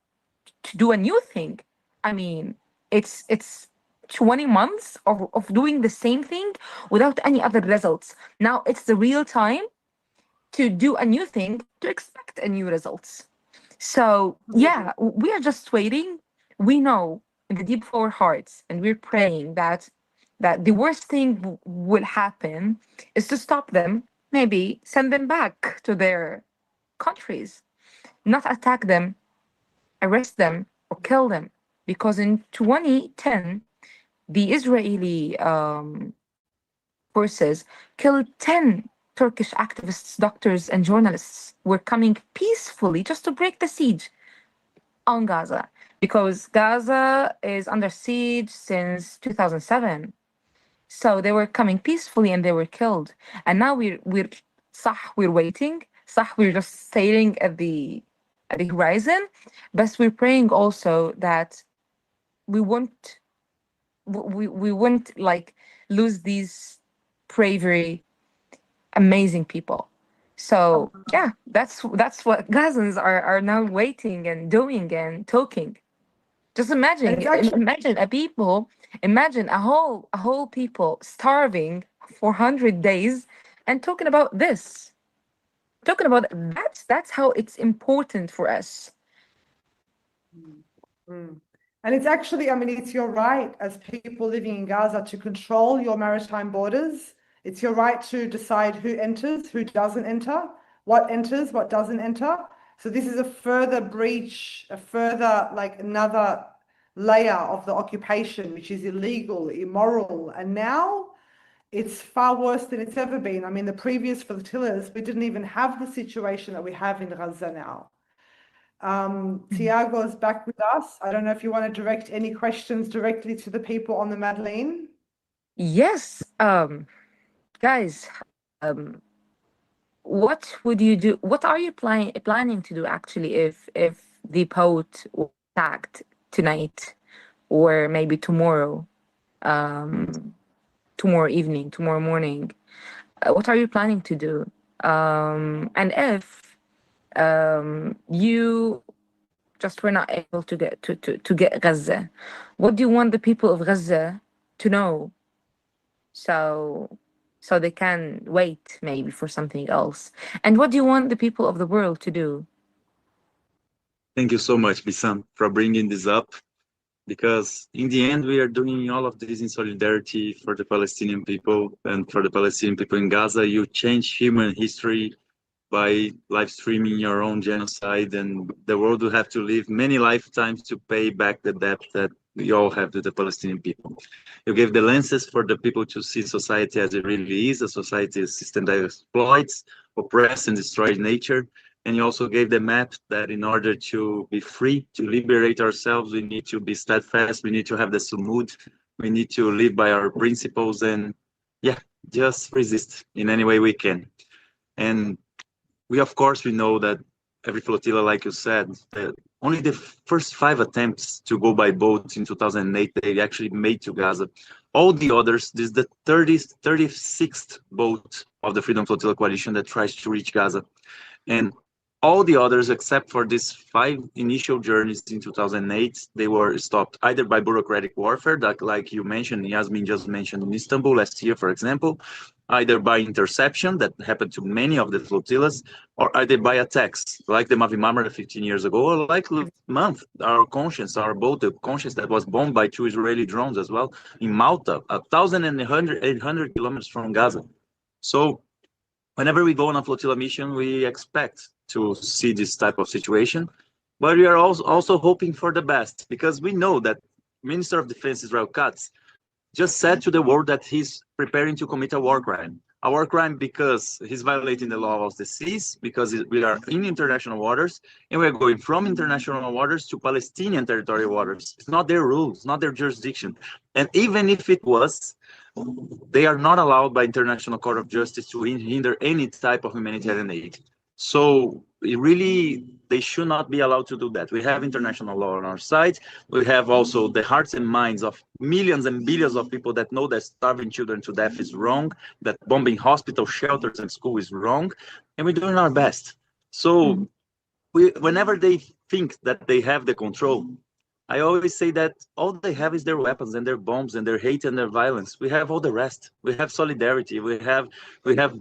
to do a new thing. I mean, it's 20 months of doing the same thing without any other results. Now it's the real time to do a new thing, to expect a new results. So yeah, we are just waiting. We know in the deep of our hearts, and we're praying that the worst thing will happen is to stop them, maybe send them back to their countries, not attack them, arrest them, or kill them. Because in 2010, the Israeli forces killed 10 Turkish activists, doctors, and journalists were coming peacefully just to break the siege on Gaza, because Gaza is under siege since 2007. So they were coming peacefully and they were killed. And now we're waiting. We're just staring at the horizon, but we're praying also that we won't we won't like lose these bravery, amazing people. So yeah, that's what Gazans are now waiting and doing and talking. Just imagine, It's actually imagine a whole people starving for 100 days and talking about this. Talking about that's how it's important for us. Mm. And it's actually, I mean, it's your right as people living in Gaza to control your maritime borders. It's your right to decide who enters, who doesn't enter, what enters, what doesn't enter. So this is a further breach, a further, like another layer of the occupation, which is illegal, immoral. And now it's far worse than it's ever been. I mean, the previous flotillas, we didn't even have the situation that we have in Gaza now. Tiago is back with us. I don't know if you want to direct any questions directly to the people on the Madeleine. Yes, guys, what would you do? What are you planning to do actually if the boat was attacked tonight or maybe tomorrow, tomorrow evening, tomorrow morning? What are you planning to do? And if you just were not able to get to get Gaza, what do you want the people of Gaza to know? So they can wait maybe for something else. And what do you want the people of the world to do? Thank you so much, Bissam, for bringing this up, because in the end, we are doing all of this in solidarity for the Palestinian people and for the Palestinian people in Gaza. You change human history by live streaming your own genocide, and the world will have to live many lifetimes to pay back the debt that we all have to the Palestinian people. You gave the lenses for the people to see society as it really is, a society, a system that exploits, oppresses, and destroys nature. And you also gave the map that in order to be free, to liberate ourselves, we need to be steadfast, we need to have the sumud, we need to live by our principles, and yeah, just resist in any way we can. And we, of course, we know that every flotilla, like you said, only the first 5 attempts to go by boat in 2008, they actually made to Gaza. All the others, this is the 36th boat of the Freedom Flotilla Coalition that tries to reach Gaza. And all the others, except for these 5 initial journeys in 2008, they were stopped either by bureaucratic warfare, that, like you mentioned, Yasmin just mentioned in Istanbul last year, for example, either by interception that happened to many of the flotillas, or either by attacks, like the Mavi Marmara 15 years ago, or like month, our boat, the Conscience, that was bombed by 2 Israeli drones as well in Malta, 1,800 kilometers from Gaza. So whenever we go on a flotilla mission, we expect to see this type of situation, but we are also hoping for the best, because we know that Minister of Defense Israel Katz just said to the world that he's preparing to commit a war crime. A war crime because he's violating the law of the seas, because we are in international waters, and we're going from international waters to Palestinian territorial waters. It's not their rules, not their jurisdiction. And even if it was, they are not allowed by International Court of Justice to hinder any type of humanitarian aid. So they should not be allowed to do that. We have international law on our side. We have also the hearts and minds of millions and billions of people that know that starving children to death is wrong, that bombing hospitals, shelters, and school is wrong, and we're doing our best. So whenever they think that they have the control, I always say that all they have is their weapons and their bombs and their hate and their violence. We have all the rest. We have solidarity. We have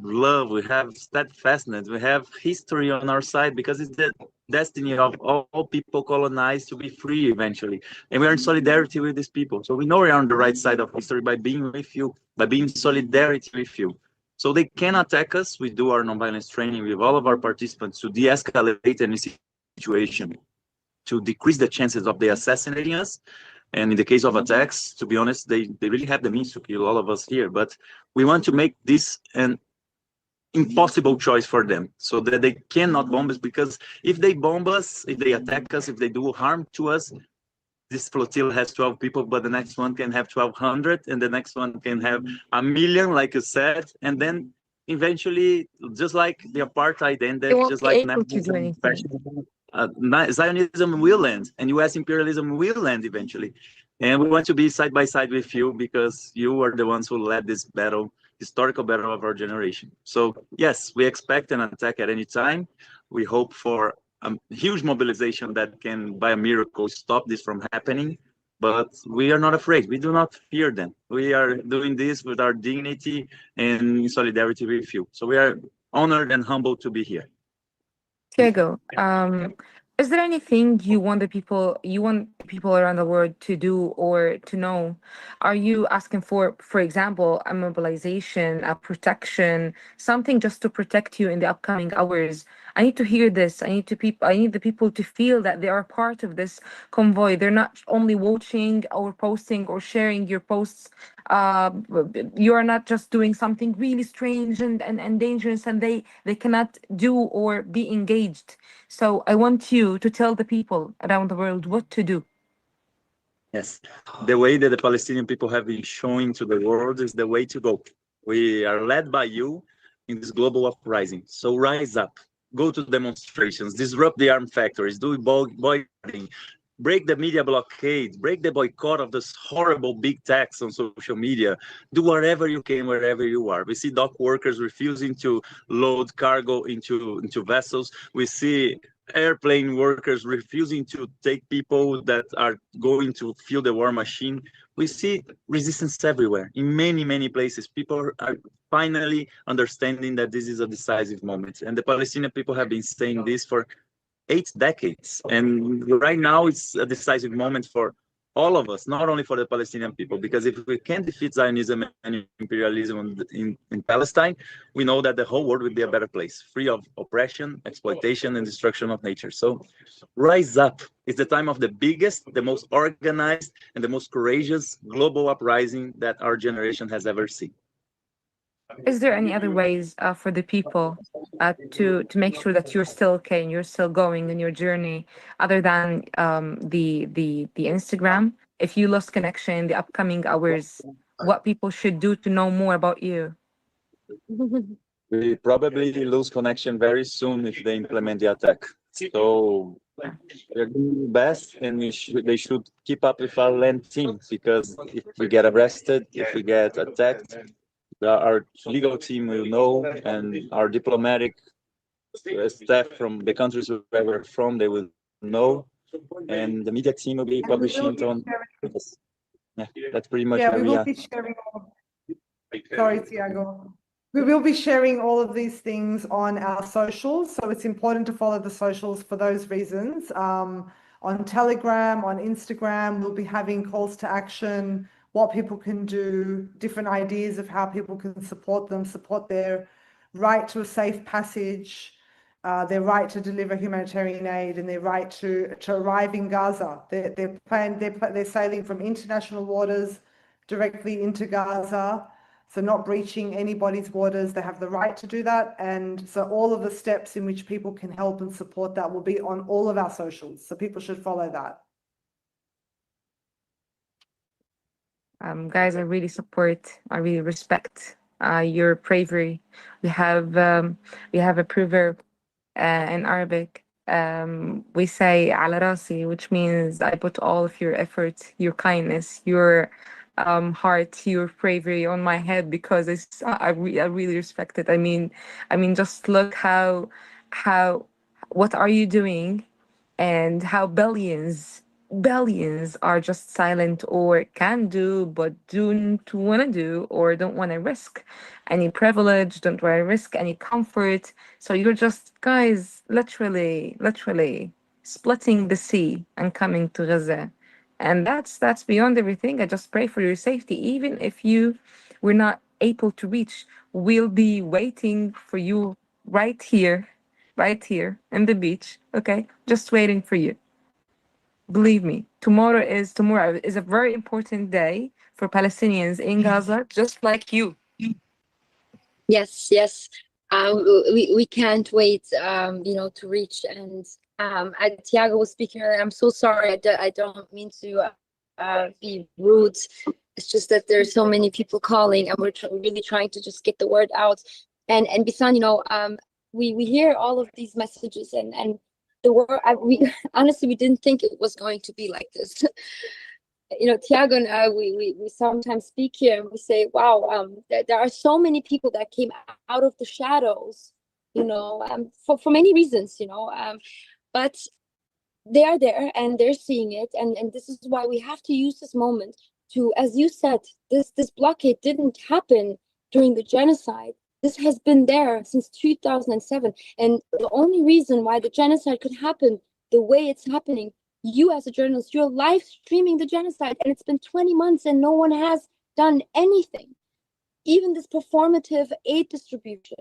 love. We have steadfastness. We have history on our side, because it's the destiny of all people colonized to be free eventually. And we are in solidarity with these people. So we know we are on the right side of history by being with you, by being in solidarity with you. So they can attack us. We do our nonviolence training with all of our participants to de-escalate any situation, to decrease the chances of they assassinating us. And in the case of attacks, to be honest, they really have the means to kill all of us here. But we want to make this an impossible choice for them so that they cannot bomb us, because if they bomb us, if they attack us, if they do harm to us, this flotilla has 12 people, but the next one can have 1,200, and the next one can have 1,000,000, like you said. And then eventually, just like the apartheid They ended, won't just be like able to do anything. Zionism will end, and US imperialism will end eventually. And we want to be side by side with you, because you are the ones who led this battle, historical battle of our generation. So yes, we expect an attack at any time. We hope for a huge mobilization that can, by a miracle, stop this from happening. But we are not afraid. We do not fear them. We are doing this with our dignity and in solidarity with you. So we are honored and humbled to be here. Tiago, is there anything you want people around the world to do or to know? Are you asking for example, a mobilization, a protection, something just to protect you in the upcoming hours? I need to hear this. I need the people to feel that they are part of this convoy. They're not only watching or posting or sharing your posts. You are not just doing something really strange and dangerous, and they cannot do or be engaged. So I want you to tell the people around the world what to do. Yes, the way that the Palestinian people have been showing to the world is the way to go. We are led by you in this global uprising. So rise up, go to demonstrations, disrupt the arm factories, do boycotting, break the media blockade, break the boycott of this horrible big tax on social media. Do whatever you can, wherever you are. We see dock workers refusing to load cargo into vessels. We see airplane workers refusing to take people that are going to fuel the war machine. We see resistance everywhere, in many, many places. People are finally understanding that this is a decisive moment. And the Palestinian people have been saying this for 8 decades. And right now it's a decisive moment for all of us, not only for the Palestinian people, because if we can defeat Zionism and imperialism in Palestine, we know that the whole world will be a better place, free of oppression, exploitation, and destruction of nature. So rise up. It's the time of the biggest, the most organized, and the most courageous global uprising that our generation has ever seen. Is there any other ways for the people to make sure that you're still okay and you're still going in your journey, other than the Instagram? If you lost connection in the upcoming hours, what people should do to know more about you? We probably lose connection very soon if they implement the attack. So we're doing the best, and they should keep up with our land team, because if we get arrested, if we get attacked, our legal team will know, and our diplomatic staff from the countries where we're from, they will know, and the media team will be publishing it on. Yeah, that's pretty much Yeah, where we we will are. be sharing sorry, Tiago. We will be sharing all of these things on our socials, so it's important to follow the socials for those reasons. On Telegram, on Instagram, we'll be having calls to action, what people can do, different ideas of how people can support them, support their right to a safe passage, their right to deliver humanitarian aid, and their right to arrive in Gaza. They're sailing from international waters directly into Gaza. So not breaching anybody's waters, they have the right to do that. And so all of the steps in which people can help and support that will be on all of our socials. So people should follow that. Guys, I really respect your bravery. We have a proverb in Arabic. We say "ala rasi," which means I put all of your effort, your kindness, your heart, your bravery on my head, because I really respect it. I mean, just look how what are you doing, and how billions billions are just silent or can do but don't want to do or don't want to risk any privilege, don't want to risk any comfort. So you're just, guys, literally splitting the sea and coming to Gaza. And that's beyond everything. I just pray for your safety. Even if you were not able to reach, we'll be waiting for you right here in the beach, okay? Just waiting for you. Believe me, tomorrow is a very important day for Palestinians in Gaza, just like you. Yes, yes. We can't wait, to reach. And Tiago was speaking earlier. I'm so sorry. I don't mean to be rude. It's just that there's so many people calling, and we're really trying to just get the word out. And Bisan, we hear all of these messages, and the word. We honestly, we didn't think it was going to be like this. Tiago and I, we sometimes speak here and we say, wow, there are so many people that came out of the shadows, for many reasons, but they are there and they're seeing it. And this is why we have to use this moment to, as you said, this blockade didn't happen during the genocide. This has been there since 2007. And the only reason why the genocide could happen the way it's happening, you as a journalist, you're live streaming the genocide, and it's been 20 months and no one has done anything. Even this performative aid distribution,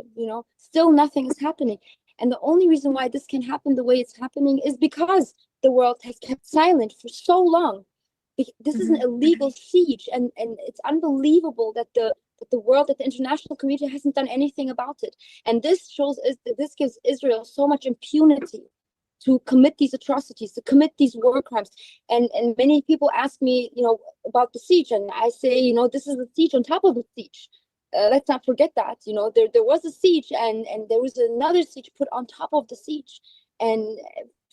still nothing is happening. And the only reason why this can happen the way it's happening is because the world has kept silent for so long. This is an illegal siege, and it's unbelievable that the world, that the international community hasn't done anything about it. And this gives Israel so much impunity to commit these atrocities, to commit these war crimes. And many people ask me, about the siege, and I say, this is a siege on top of a siege. Let's not forget that, there was a siege, and there was another siege put on top of the siege. And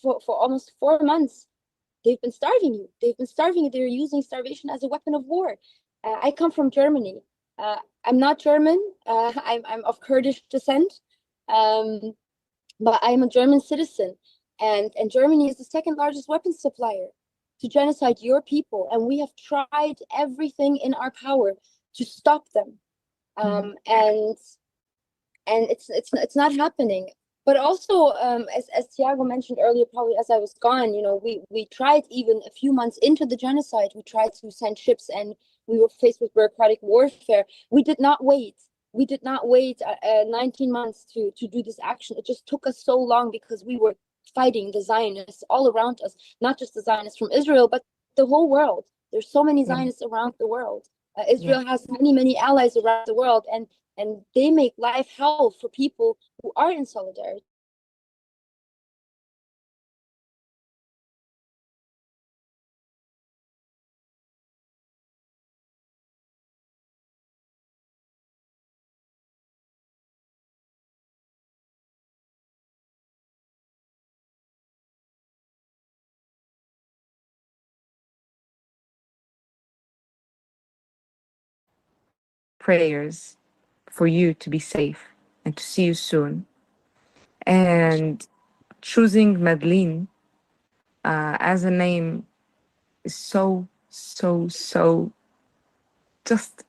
for almost 4 months, they've been starving you. They're using starvation as a weapon of war. I come from Germany. I'm not German. I'm of Kurdish descent, but I'm a German citizen. And Germany is the second largest weapons supplier to genocide your people. And we have tried everything in our power to stop them. And it's not happening. But also, as Tiago mentioned earlier, probably as I was gone, we tried, even a few months into the genocide, we tried to send ships, and we were faced with bureaucratic warfare. We did not wait. 19 months to do this action. It just took us so long because we were fighting the Zionists all around us, not just the Zionists from Israel, but the whole world. There's so many Zionists around the world. Israel has many allies around the world, and they make life hell for people who are in solidarity. Prayers for you to be safe and to see you soon. And choosing Madeleine as a name is so just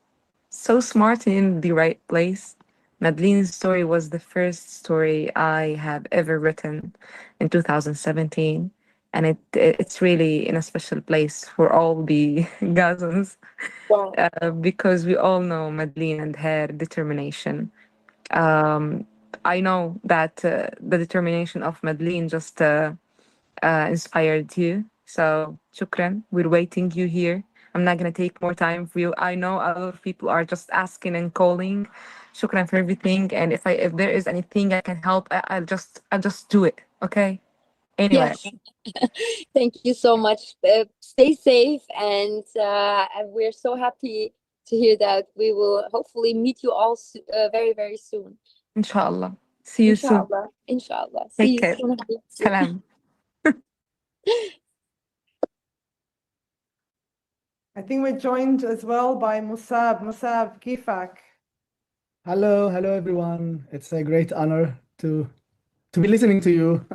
so smart and in the right place. Madeleine's story was the first story I have ever written in 2017, and it's really in a special place for all the Gazans. Wow. Because we all know Madeleine and her determination. I know that the determination of Madeleine just inspired you. So, shukran. We're waiting you here. I'm not gonna take more time for you. I know a lot of people are just asking and calling. Shukran for everything. And if there is anything I can help, I'll just do it. Okay. Anyway. Yes. Thank you so much. Stay safe, and we're so happy to hear that we will hopefully meet you all very, very soon. Inshallah. See you soon. Inshallah. Take See care. you soon. Salam. I think we're joined as well by Musab. Musab, Kifak. Hello everyone. It's a great honor to be listening to you,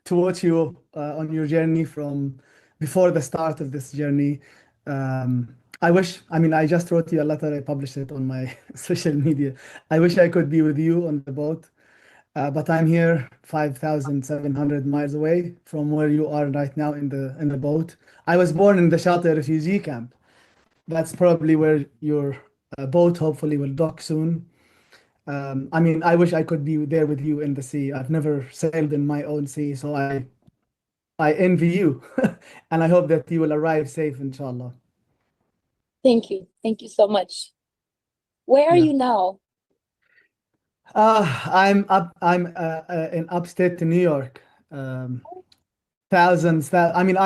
to watch you on your journey from before the start of this journey. I mean, I just wrote you a letter. I published it on my social media. I wish I could be with you on the boat, but I'm here 5,700 miles away from where you are right now in the boat. I was born in the Shati refugee camp. That's probably where your boat hopefully will dock soon. I mean, I wish I could be there with you in the sea. I've never sailed in my own sea, so I envy you, and I hope that you will arrive safe, inshallah. Thank you. Thank you so much. Where are Yeah. you now? I'm in upstate New York. I mean,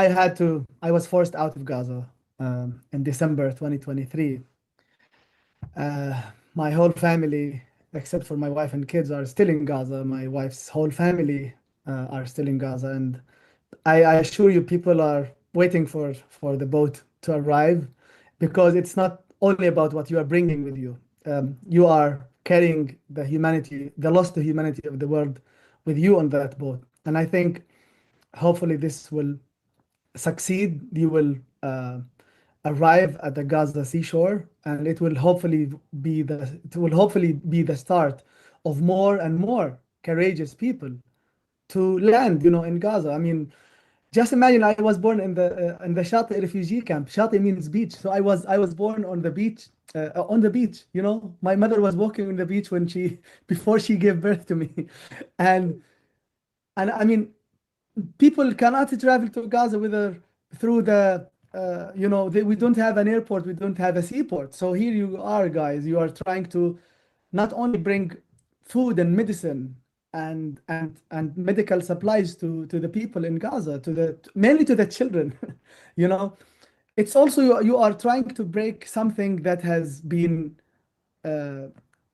I was forced out of Gaza in December 2023. My whole family, except for my wife and kids, are still in Gaza. My wife's whole family are still in Gaza, and I assure you, people are waiting for the boat to arrive, because it's not only about what you are bringing with you. You are carrying the lost humanity of the world with you on that boat. And I think hopefully this will succeed. You will arrive at the Gaza seashore, and it will hopefully be the start of more and more courageous people to land, in Gaza. I mean, just imagine, I was born in the Shati refugee camp. Shati means beach, so I was born on the beach. My mother was walking on the beach before she gave birth to me, and I mean, people cannot travel to Gaza through we don't have an airport, we don't have a seaport. So here you are, guys, you are trying to not only bring food and medicine and medical supplies to the people in Gaza, mainly to the children. It's also you are trying to break something that has been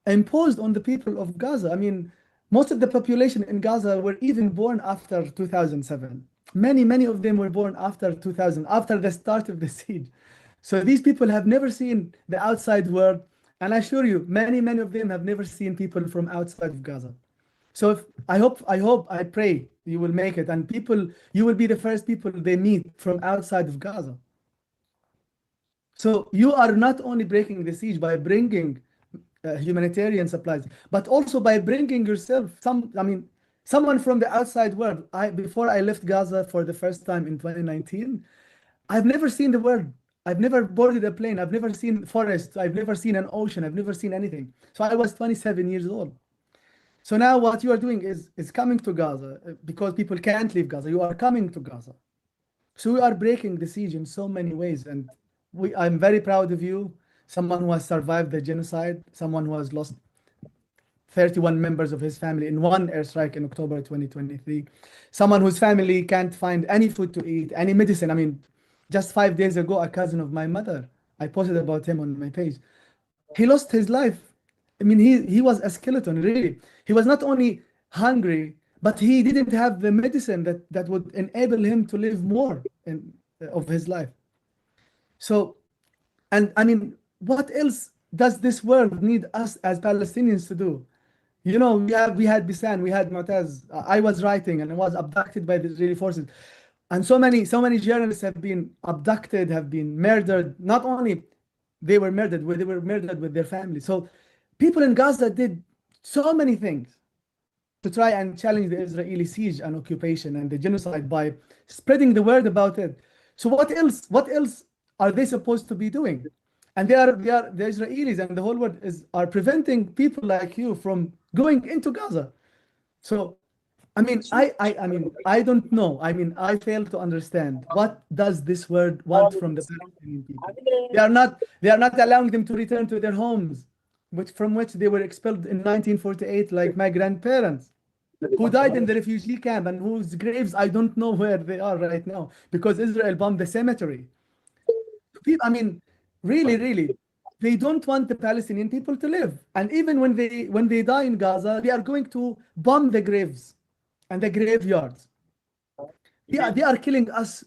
imposed on the people of Gaza. I mean, most of the population in Gaza were even born after 2007. Many of them were born after 2000, after the start of the siege. So these people have never seen the outside world, and I assure you, many of them have never seen people from outside of Gaza. So I pray you will make it, and you will be the first people they meet from outside of Gaza. So you are not only breaking the siege by bringing humanitarian supplies, but also by bringing yourself someone from the outside world. Before I left Gaza for the first time in 2019, I've never seen the world. I've never boarded a plane. I've never seen forests. I've never seen an ocean. I've never seen anything. So I was 27 years old. So now what you are doing is coming to Gaza, because people can't leave Gaza. You are coming to Gaza. So we are breaking the siege in so many ways, and I'm very proud of you. Someone who has survived the genocide, someone who has lost 31 members of his family in one airstrike in October 2023, someone whose family can't find any food to eat, any medicine. I mean, just 5 days ago, a cousin of my mother, I posted about him on my page. He lost his life. I mean, he was a skeleton, really. He was not only hungry, but he didn't have the medicine that would enable him to live more of his life. So, and I mean, what else does this world need us as Palestinians to do? We had Bisan, we had Mu'taz. I was writing and I was abducted by the Israeli forces. And so many journalists have been abducted, have been murdered. Not only they were murdered with their families. So people in Gaza did so many things to try and challenge the Israeli siege and occupation and the genocide by spreading the word about it. So what else are they supposed to be doing? And they are the Israelis and the whole world are preventing people like you from going into Gaza. So I mean, I don't know. I mean, I fail to understand, what does this world want from the Palestinian people? They are not allowing them to return to their homes, from which they were expelled in 1948, like my grandparents, who died in the refugee camp and whose graves I don't know where they are right now, because Israel bombed the cemetery. I mean, really, they don't want the Palestinian people to live. And even when they die in Gaza, they are going to bomb the graves and the graveyards. They are killing us.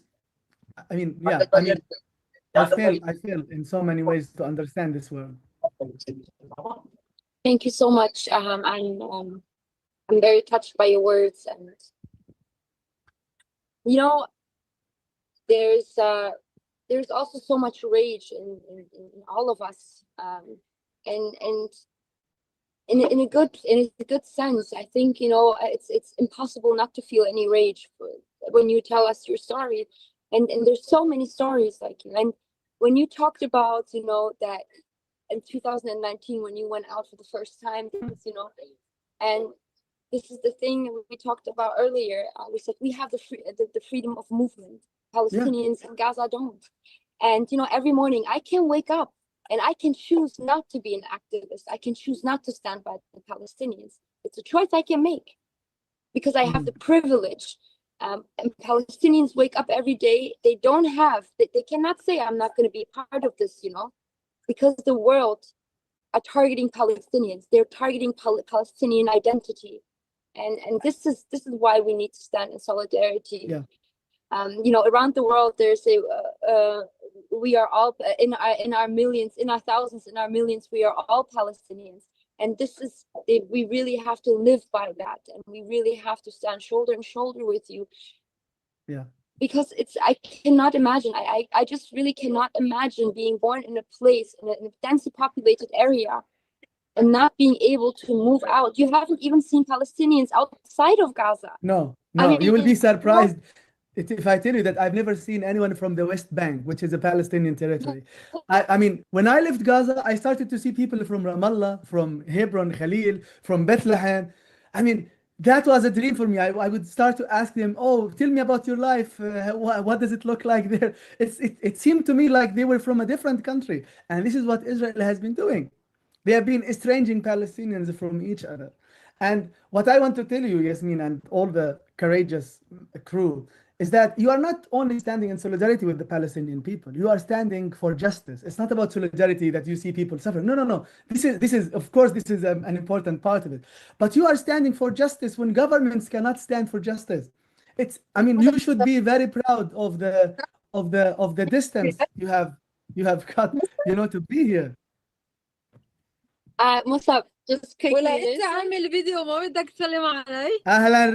I mean, I fail in so many ways to understand this world. Thank you so much. I'm very touched by your words, and there's also so much rage in all of us, and in a good sense. I think, you know, it's impossible not to feel any rage when you tell us your story, and there's so many stories like you. And when you talked about, you know, that in 2019 when you went out for the first time, you know, and this is the thing we talked about earlier. We said we have the freedom of movement. Palestinians in Gaza don't. And, you know, every morning I can wake up and I can choose not to be an activist. I can choose not to stand by the Palestinians. It's a choice I can make because I have the privilege. And Palestinians wake up every day. They don't have, they cannot say, I'm not going to be part of this, you know, because the world are targeting Palestinians. They're targeting Palestinian identity. And this is why we need to stand in solidarity. Yeah. You know, around the world, there's we are all in our millions, in our thousands, in our millions, we are all Palestinians. And this is, we really have to live by that. And we really have to stand shoulder to shoulder with you. Yeah. Because I cannot imagine, I just really cannot imagine being born in a place, in a densely populated area, and not being able to move out. You haven't even seen Palestinians outside of Gaza. No, I mean, you will be you know, surprised if I tell you that I've never seen anyone from the West Bank, which is a Palestinian territory. I mean, when I left Gaza, I started to see people from Ramallah, from Hebron, Khalil, from Bethlehem. I mean, that was a dream for me. I would start to ask them, oh, tell me about your life. What does it look like there? It seemed to me like they were from a different country. And this is what Israel has been doing. They have been estranging Palestinians from each other. And what I want to tell you, Yasmin, and all the courageous crew, is that you are not only standing in solidarity with the Palestinian people, you are standing for justice. It's not about solidarity that you see people suffering. No, no, no. This is of course, this is an important part of it. But you are standing for justice when governments cannot stand for justice. I mean, you should be very proud of the distance you have cut, you know, to be here. مصعب just quickly. ولا انت عامل فيديو ما بدك تسلم علي؟ اهلا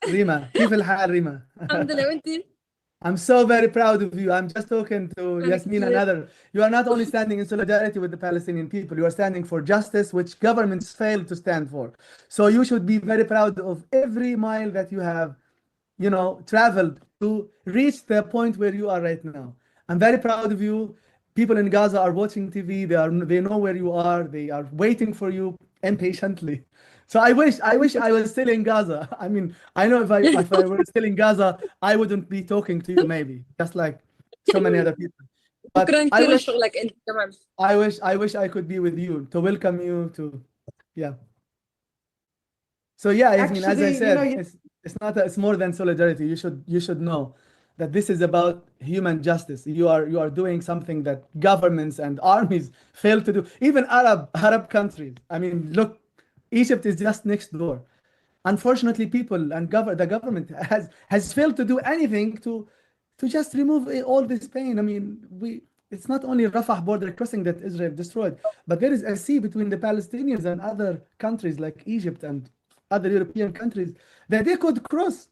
ريما كيف الحال ريما؟ الحمد لله وانت؟ I'm so very proud of you. I'm just talking to Yasmin and others. You are not only standing in solidarity with the Palestinian people, you are standing for justice, which governments fail to stand for. So you should be very proud of every mile that you have, you know, traveled to reach the point where you are right now. I'm very proud of you. People in Gaza are watching TV. They know where you are. They are waiting for you impatiently. So I wish I was still in Gaza. I mean, I know if I were still in Gaza, I wouldn't be talking to you, maybe, just like so many other people. But I wish I could be with you to welcome you to, yeah. So yeah, I mean, as I said, it's more than solidarity. You should know that this is about human justice. You are doing something that governments and armies fail to do. Even Arab countries. I mean, look, Egypt is just next door. Unfortunately, people and the government has failed to do anything to just remove all this pain. I mean, it's not only Rafah border crossing that Israel destroyed, but there is a sea between the Palestinians and other countries like Egypt and other European countries that they could cross.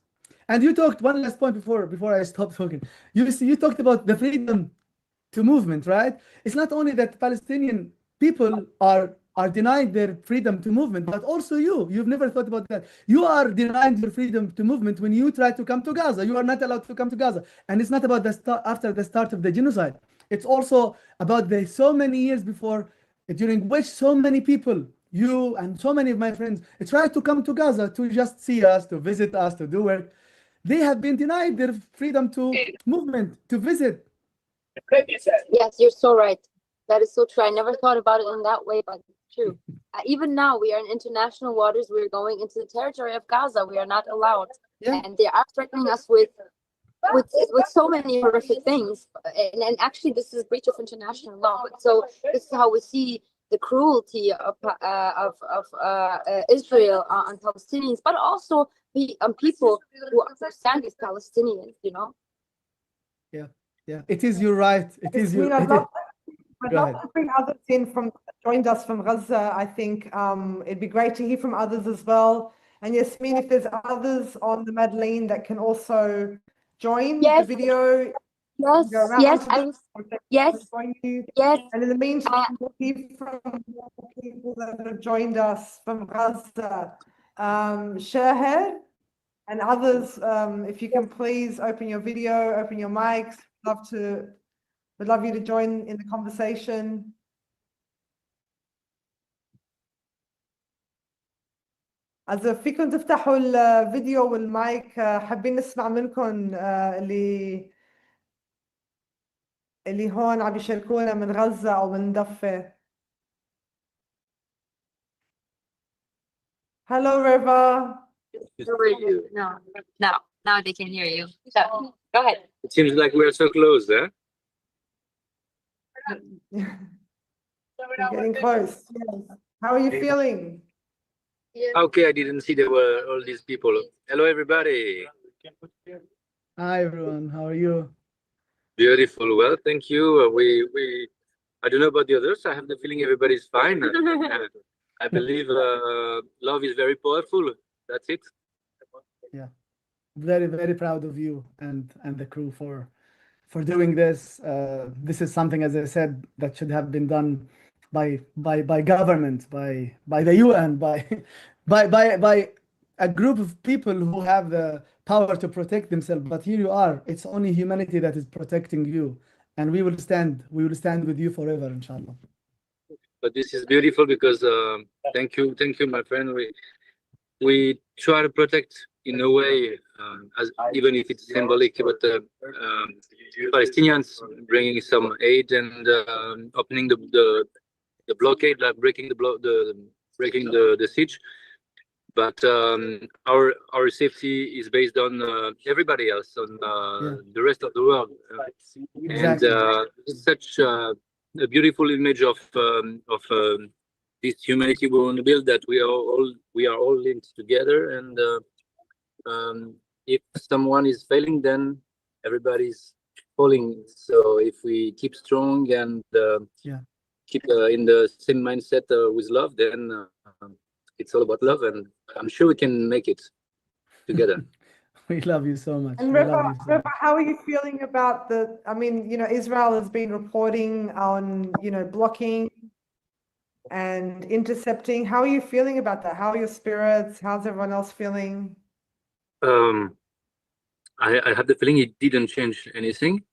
And you talked one last point before I stop talking. You talked about the freedom to movement, right? It's not only that Palestinian people are denied their freedom to movement, but also you've never thought about that. You are denied your freedom to movement when you try to come to Gaza. You are not allowed to come to Gaza. And it's not about after the start of the genocide. It's also about the so many years before, during which so many people, you and so many of my friends, tried to come to Gaza to just see us, to visit us, to do work. They have been denied their freedom to movement, to visit. Yes, you're so right. That is so true. I never thought about it in that way, but it's true. Even now, we are in international waters. We're going into the territory of Gaza. We are not allowed, and they are threatening us with so many horrific things. And actually, this is a breach of international law. So this is how we see the cruelty of Israel on Palestinians, but also people who understand as Palestinians. You know. Yeah. It is your right. It is your. I'd love to bring others joined us from Gaza. I think it'd be great to hear from others as well. And Yasmin, if there's others on the Madeleine that can also join the video, Yes, Go around yes, to the- yes, join you. yes. And in the meantime, we'll hear from more people that have joined us from Gaza. Shahed and others, if you can please open your video, open your mics. We'd love you to join in the conversation. إذا فيكم تفتحوا الفيديو والمايك، حابين نسمع منكم اللي هون عم يشاركونا من غزة أو من ضفة. Hello, Riva. No, now they can hear you. So, go ahead. It seems like we're so close, eh? We're getting close. Yes. How are you feeling? Okay, I didn't see there were all these people. Hello, everybody. Hi everyone, how are you? Beautiful. Well, thank you. I don't know about the others. I have the feeling everybody's fine. I believe love is very powerful. That's it. Very, very proud of you and the crew for doing this. This is something, as I said, that should have been done by government, by the UN, by a group of people who have the power to protect themselves. But here you are. It's only humanity that is protecting you, and we will stand with you forever, inshallah. But this is beautiful because thank you, my friend. We try to protect in a way, as even if it's symbolic, but Palestinians bringing some aid and opening the blockade, like breaking the siege. But our safety is based on everybody else, on the rest of the world, Exactly. and such a beautiful image of this humanity we want to build, that we are all linked together, and if someone is failing, then everybody's falling. So if we keep strong and keep in the same mindset with love, then it's all about love, and I'm sure we can make it together. We love you so much. And We love you so Riva, much. how are you feeling about Israel has been reporting on, blocking and intercepting. How are you feeling about that? How are your spirits? How's everyone else feeling? I have the feeling it didn't change anything.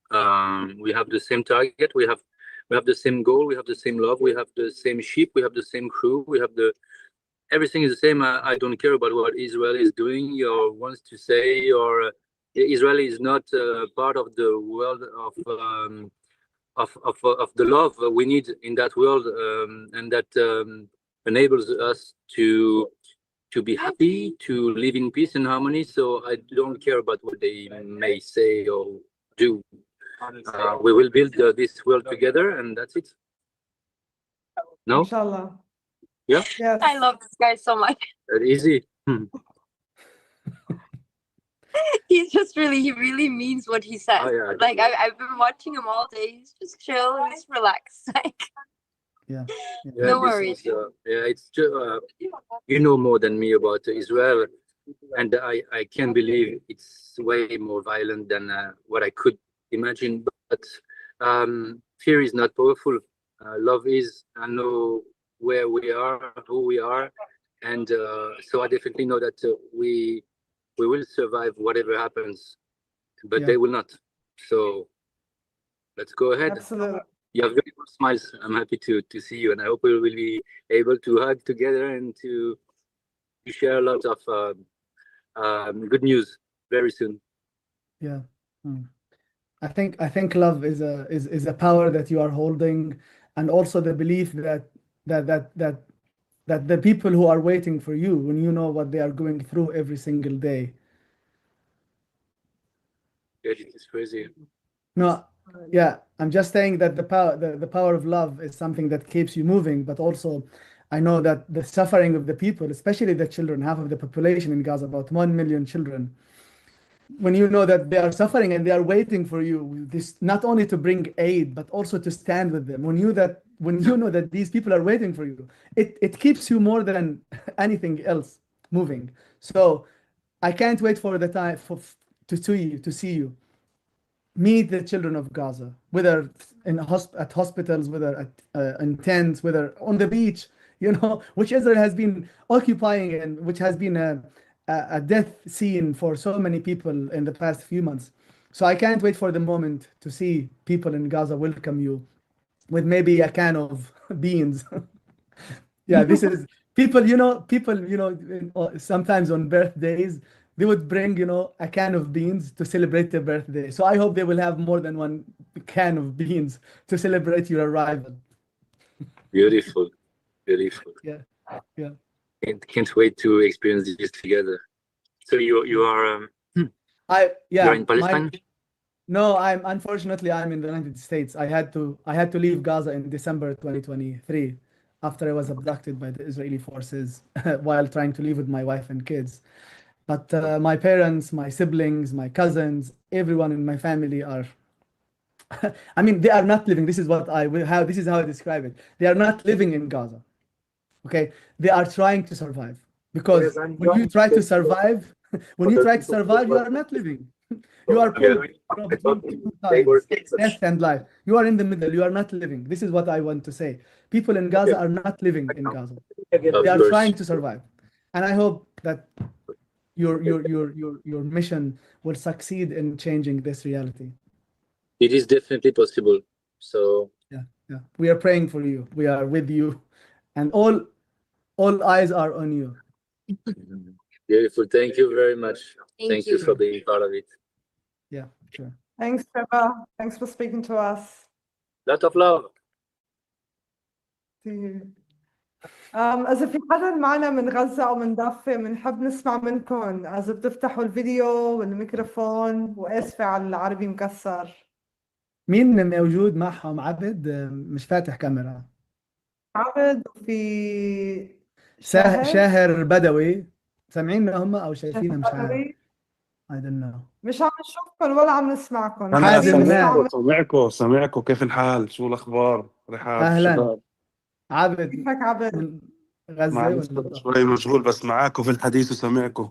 We have the same target. We have the same goal. We have the same love. We have the same ship. We have the same crew. We have everything is the same. I don't care about what Israel is doing or wants to say, or Israel is not part of the world of the love we need in that world, and that enables us to be happy, to live in peace and harmony. So I don't care about what they may say or do. We will build this world together, and that's it. No? Inshallah. Yeah? Yes. I love this guy so much. Easy. He really means what he says. Oh, yeah. Like I've been watching him all day. He's just chill, he's relaxed. Like Yeah. no worries. It's just, you know more than me about Israel, and I can't believe it's way more violent than what I could imagine. But fear is not powerful. Love is. I know where we are, who we are, and so I definitely know that we will survive whatever happens, but they will not. So let's go ahead. Absolutely. You have very good smiles. I'm happy to see you, and I hope we will be able to hug together and to share a lot of good news very soon. Yeah. I think love is a power that you are holding, and also the belief that the people who are waiting for you, when you know what they are going through every single day. Yeah, it is crazy. No, yeah, I'm just saying that the power of love is something that keeps you moving, but also I know that the suffering of the people, especially the children, half of the population in Gaza, about 1 million children, when you know that they are suffering and they are waiting for you, this not only to bring aid, but also to stand with them. When you know that these people are waiting for you, it keeps you more than anything else moving. So I can't wait for the time to see you meet the children of Gaza, whether at hospitals, whether in tents, whether on the beach, which Israel has been occupying and which has been a death scene for so many people in the past few months. So I can't wait for the moment to see people in Gaza welcome you with maybe a can of beans. Yeah, this is people, sometimes on birthdays, they would bring, a can of beans to celebrate their birthday. So I hope they will have more than one can of beans to celebrate your arrival. Beautiful, beautiful. Yeah, yeah. Can't wait to experience this together. So you are you're in Palestine? No, unfortunately I'm in the United States. I had to leave Gaza in December 2023 after I was abducted by the Israeli forces while trying to live with my wife and kids. But my parents, my siblings, my cousins, everyone in my family are I mean, they are not living. This is how I describe it. They are not living in Gaza. Okay, they are trying to survive, because when you try to survive, you are not living. You are pulled from between two sides, death and life. You are in the middle. You are not living. This is what I want to say. People in Gaza are not living in Gaza. They are trying to survive, and I hope that your mission will succeed in changing this reality. It is definitely possible. So yeah, we are praying for you. We are with you, and all eyes are on you. Beautiful. Thank you very much. Thank you you. for being part of it. Yeah, sure. Thanks, Trevor. Thanks for speaking to us. Lot of love. See you. إذا في حدا معنا من غزة أو من ضفة بنحب نسمع منكم، إذا بتفتحوا الفيديو والميكروفون، وآسفة على العربي مكسر. مين موجود معهم؟ عبد مش فاتح كاميرا. عبد وفي شاهر بدوي، سامعيننا هم أو شايفيننا؟ مش عارف. بدوي. I don't know. مش عم نشوفكم ولا عم نسمعكم. أنا حازم مان. سامعكم كيف الحال؟ شو الأخبار؟ رحاب أهلا. شباب. عبد كيفك عبد؟ من غزة معلش ولا؟ شوي مشغول بس معاكم في الحديث وسامعكم.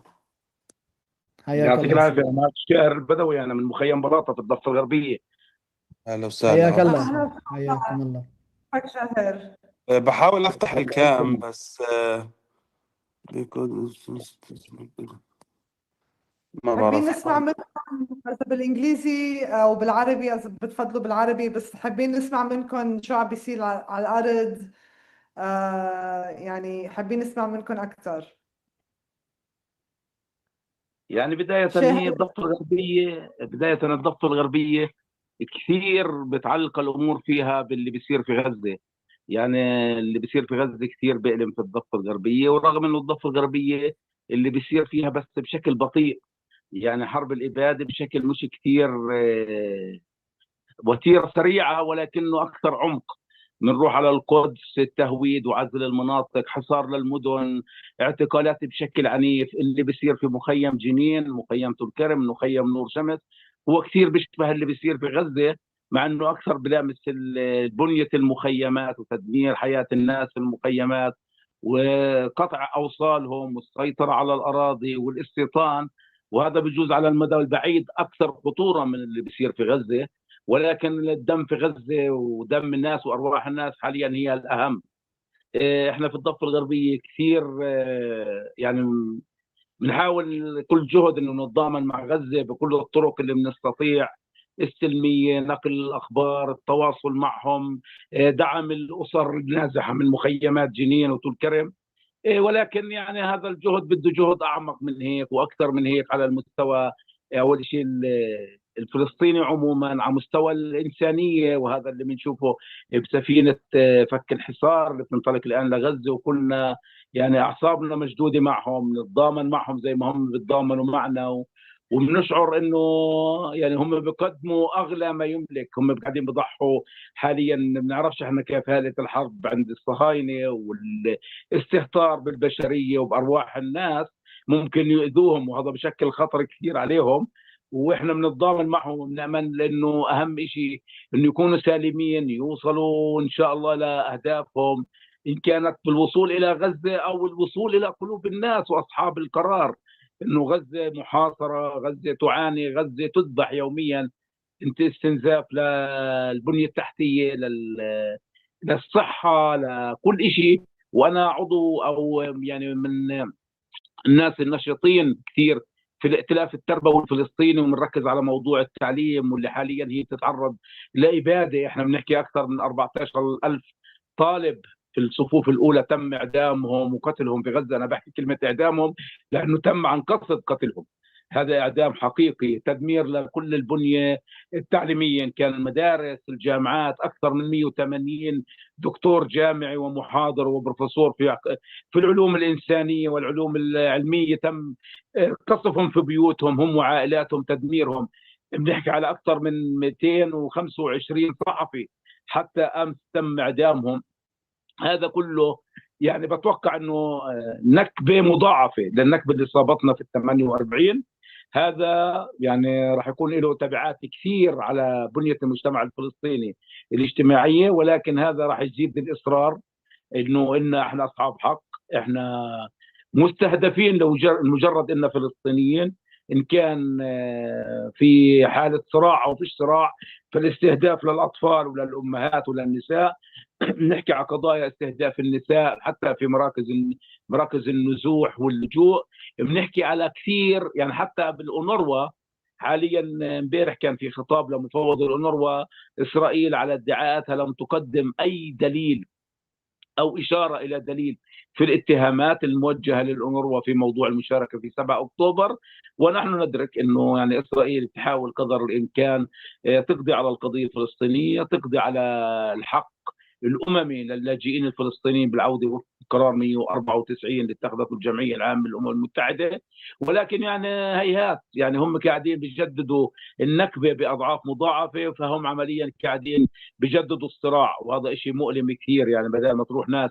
حياك يعطيك الله. العافية. أنا الشاعر البدوي، أنا من مخيم بلاطة في الضفة الغربية. أهلا وسهلا. حياك الله. حياكم الله. كيفك شهر؟ بحاول أفتح الكام بس ما حابين بعرف. نسمع منكم إذا بالإنجليزي أو بالعربي، إذا بتفضلوا بالعربي، بس حابين نسمع منكم شو عم بيصير على الأرض. يعني حابين نسمع منكم أكثر. يعني بداية هي الضفة الغربية كثير بتعلق الأمور فيها باللي بيصير في غزة. يعني اللي بيصير في غزة كثير بيألم في الضفة الغربية، ورغم إنه الضفة الغربية اللي بيصير فيها بس بشكل بطيء، يعني حرب الإبادة بشكل مش كثير وتيرة سريعة، ولكنه أكثر عمق. بنروح على القدس، التهويد وعزل المناطق، حصار للمدن، اعتقالات بشكل عنيف. اللي بيصير في مخيم جنين، مخيم الكرم، مخيم نور شمس، هو كثير بيشبه اللي بيصير في غزة، مع انه اكثر بلامس بنية المخيمات وتدمير حياة الناس في المخيمات وقطع اوصالهم والسيطرة على الاراضي والاستيطان. وهذا بيجوز على المدى البعيد اكثر خطورة من اللي بيصير في غزة، ولكن الدم في غزة ودم الناس وأرواح الناس حاليا هي الأهم. إحنا في الضفة الغربية كثير يعني بنحاول كل جهد إنه نتضامن مع غزة بكل الطرق اللي بنستطيع، السلمية، نقل الأخبار، التواصل معهم، دعم الأسر النازحة من مخيمات جنين وطول كرم. ولكن يعني هذا الجهد بده جهد أعمق من هيك وأكثر من هيك على المستوى أول شيء الفلسطيني عموما، على مستوى الإنسانية. وهذا اللي بنشوفه بسفينة فك الحصار اللي بتنطلق الآن لغزة، وكلنا يعني أعصابنا مشدودة معهم، نتضامن معهم زي ما هم بيتضامنوا معنا، وبنشعر انه يعني هم بيقدموا اغلى ما يملك. هم قاعدين بيضحوا حاليا، ما بنعرفش احنا كيف هاله الحرب عند الصهاينه والاستهتار بالبشريه وبارواح الناس ممكن يؤذوهم، وهذا بشكل خطر كثير عليهم. واحنا بنتضامن معهم وبنامن، لانه اهم شيء انه يكونوا سالمين، يوصلوا ان شاء الله لاهدافهم، ان كانت بالوصول الى غزه او الوصول الى قلوب الناس واصحاب القرار. انه غزه محاصره، غزه تعاني، غزه تذبح يوميا. استنزاف للبنيه التحتيه، للصحه، لكل شيء. وانا عضو او يعني من الناس النشيطين كثير في الائتلاف التربوي الفلسطيني، وبنركز على موضوع التعليم، واللي حاليا هي بتتعرض لاباده. احنا بنحكي اكثر من 14,000 طالب في الصفوف الاولى تم اعدامهم وقتلهم في غزه. انا بحكي كلمه اعدامهم لانه تم عن قصد قتلهم. هذا اعدام حقيقي، تدمير لكل البنيه التعليميه، ان كان المدارس، الجامعات. اكثر من 180 دكتور جامعي ومحاضر وبروفيسور في العلوم الانسانيه والعلوم العلميه تم قصفهم في بيوتهم هم وعائلاتهم، تدميرهم. بنحكي على اكثر من 225 صحفي حتى امس تم اعدامهم. هذا كله يعني بتوقع انه نكبه مضاعفه للنكبه اللي صابتنا في ال 48. هذا يعني راح يكون له تبعات كثير على بنيه المجتمع الفلسطيني الاجتماعيه، ولكن هذا راح يزيد الاصرار انه احنا اصحاب حق، احنا مستهدفين لمجرد ان فلسطينيين، ان كان في حاله صراع او فيش صراع، فالاستهداف للاطفال وللامهات وللنساء. نحكي على قضايا استهداف النساء حتى في مراكز النزوح واللجوء. بنحكي على كثير يعني حتى بالأونروا حاليا. امبارح كان في خطاب لمفوض الأونروا، إسرائيل على ادعاءاتها لم تقدم أي دليل أو إشارة إلى دليل في الاتهامات الموجهة للأونروا في موضوع المشاركة في 7 أكتوبر. ونحن ندرك أنه يعني إسرائيل تحاول قدر الإمكان تقضي على القضية الفلسطينية، تقضي على الحق الأممي للاجئين الفلسطينيين بالعودة وفق قرار 194 اللي اتخذته الجمعية العامة للأمم المتحدة. ولكن يعني هيهات، يعني هم قاعدين بيجددوا النكبة بأضعاف مضاعفة، فهم عمليا قاعدين بيجددوا الصراع، وهذا شيء مؤلم كثير. يعني بدل ما تروح ناس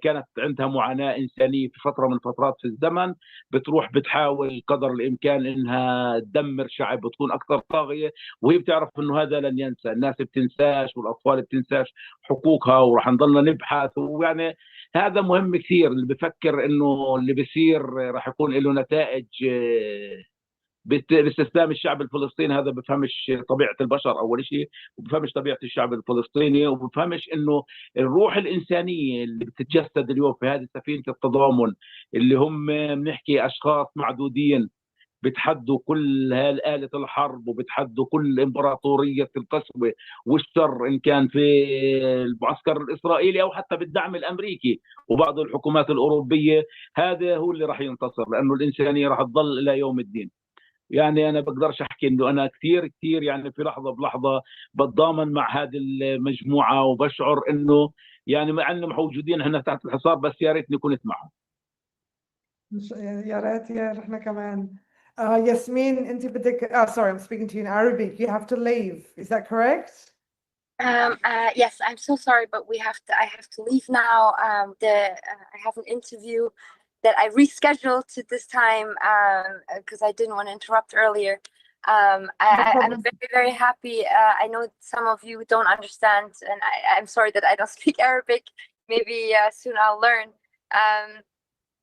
كانت عندها معاناة إنسانية في فترة من فترات في الزمن، بتروح بتحاول قدر الإمكان إنها تدمر شعب، بتكون أكثر طاغية، وهي بتعرف إنه هذا لن ينسى. الناس بتنساش والأطفال بتنساش حقوقها، ورح نضلنا نبحث. ويعني هذا مهم كثير. اللي بفكر إنه اللي بيصير رح يكون له نتائج باستسلام الشعب الفلسطيني، هذا بفهمش طبيعة البشر أول شيء، وبفهمش طبيعة الشعب الفلسطيني، وبفهمش إنه الروح الإنسانية اللي بتتجسد اليوم في هذه سفينة التضامن، اللي هم بنحكي أشخاص معدودين بتحدوا كل آلة الحرب، وبتحدوا كل إمبراطورية القسوة والشر، إن كان في المعسكر الإسرائيلي أو حتى بالدعم الأمريكي وبعض الحكومات الأوروبية. هذا هو اللي راح ينتصر، لأنه الإنسانية راح تظل إلى يوم الدين. يعني انا بقدرش احكي انه انا كثير يعني في لحظه بلحظه بتضامن مع هذه المجموعه، وبشعر انه يعني مع انهم موجودين هنا تحت الحصار، بس يا ريتني كنت معهم. يا ريت احنا كمان. ياسمين انت بدك sorry, I'm speaking to you in Arabic. You have to leave. Is that correct? Yes, I'm so sorry, but I have to leave now. I have an interview that I rescheduled to this time because I didn't want to interrupt earlier. I'm very, very happy. I know some of you don't understand, and I'm sorry that I don't speak Arabic. Maybe soon I'll learn.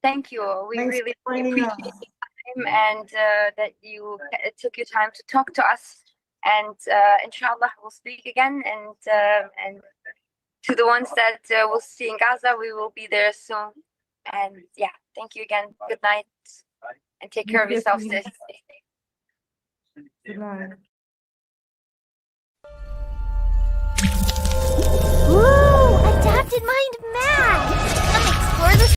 Thank you. We really appreciate the time and that you took your time to talk to us. And inshallah, we'll speak again. And to the ones that we'll see in Gaza, we will be there soon. And yeah, thank you again. Good night, and take care of yourselves. Good night. Woo! Adapted Mind Math! Come explore the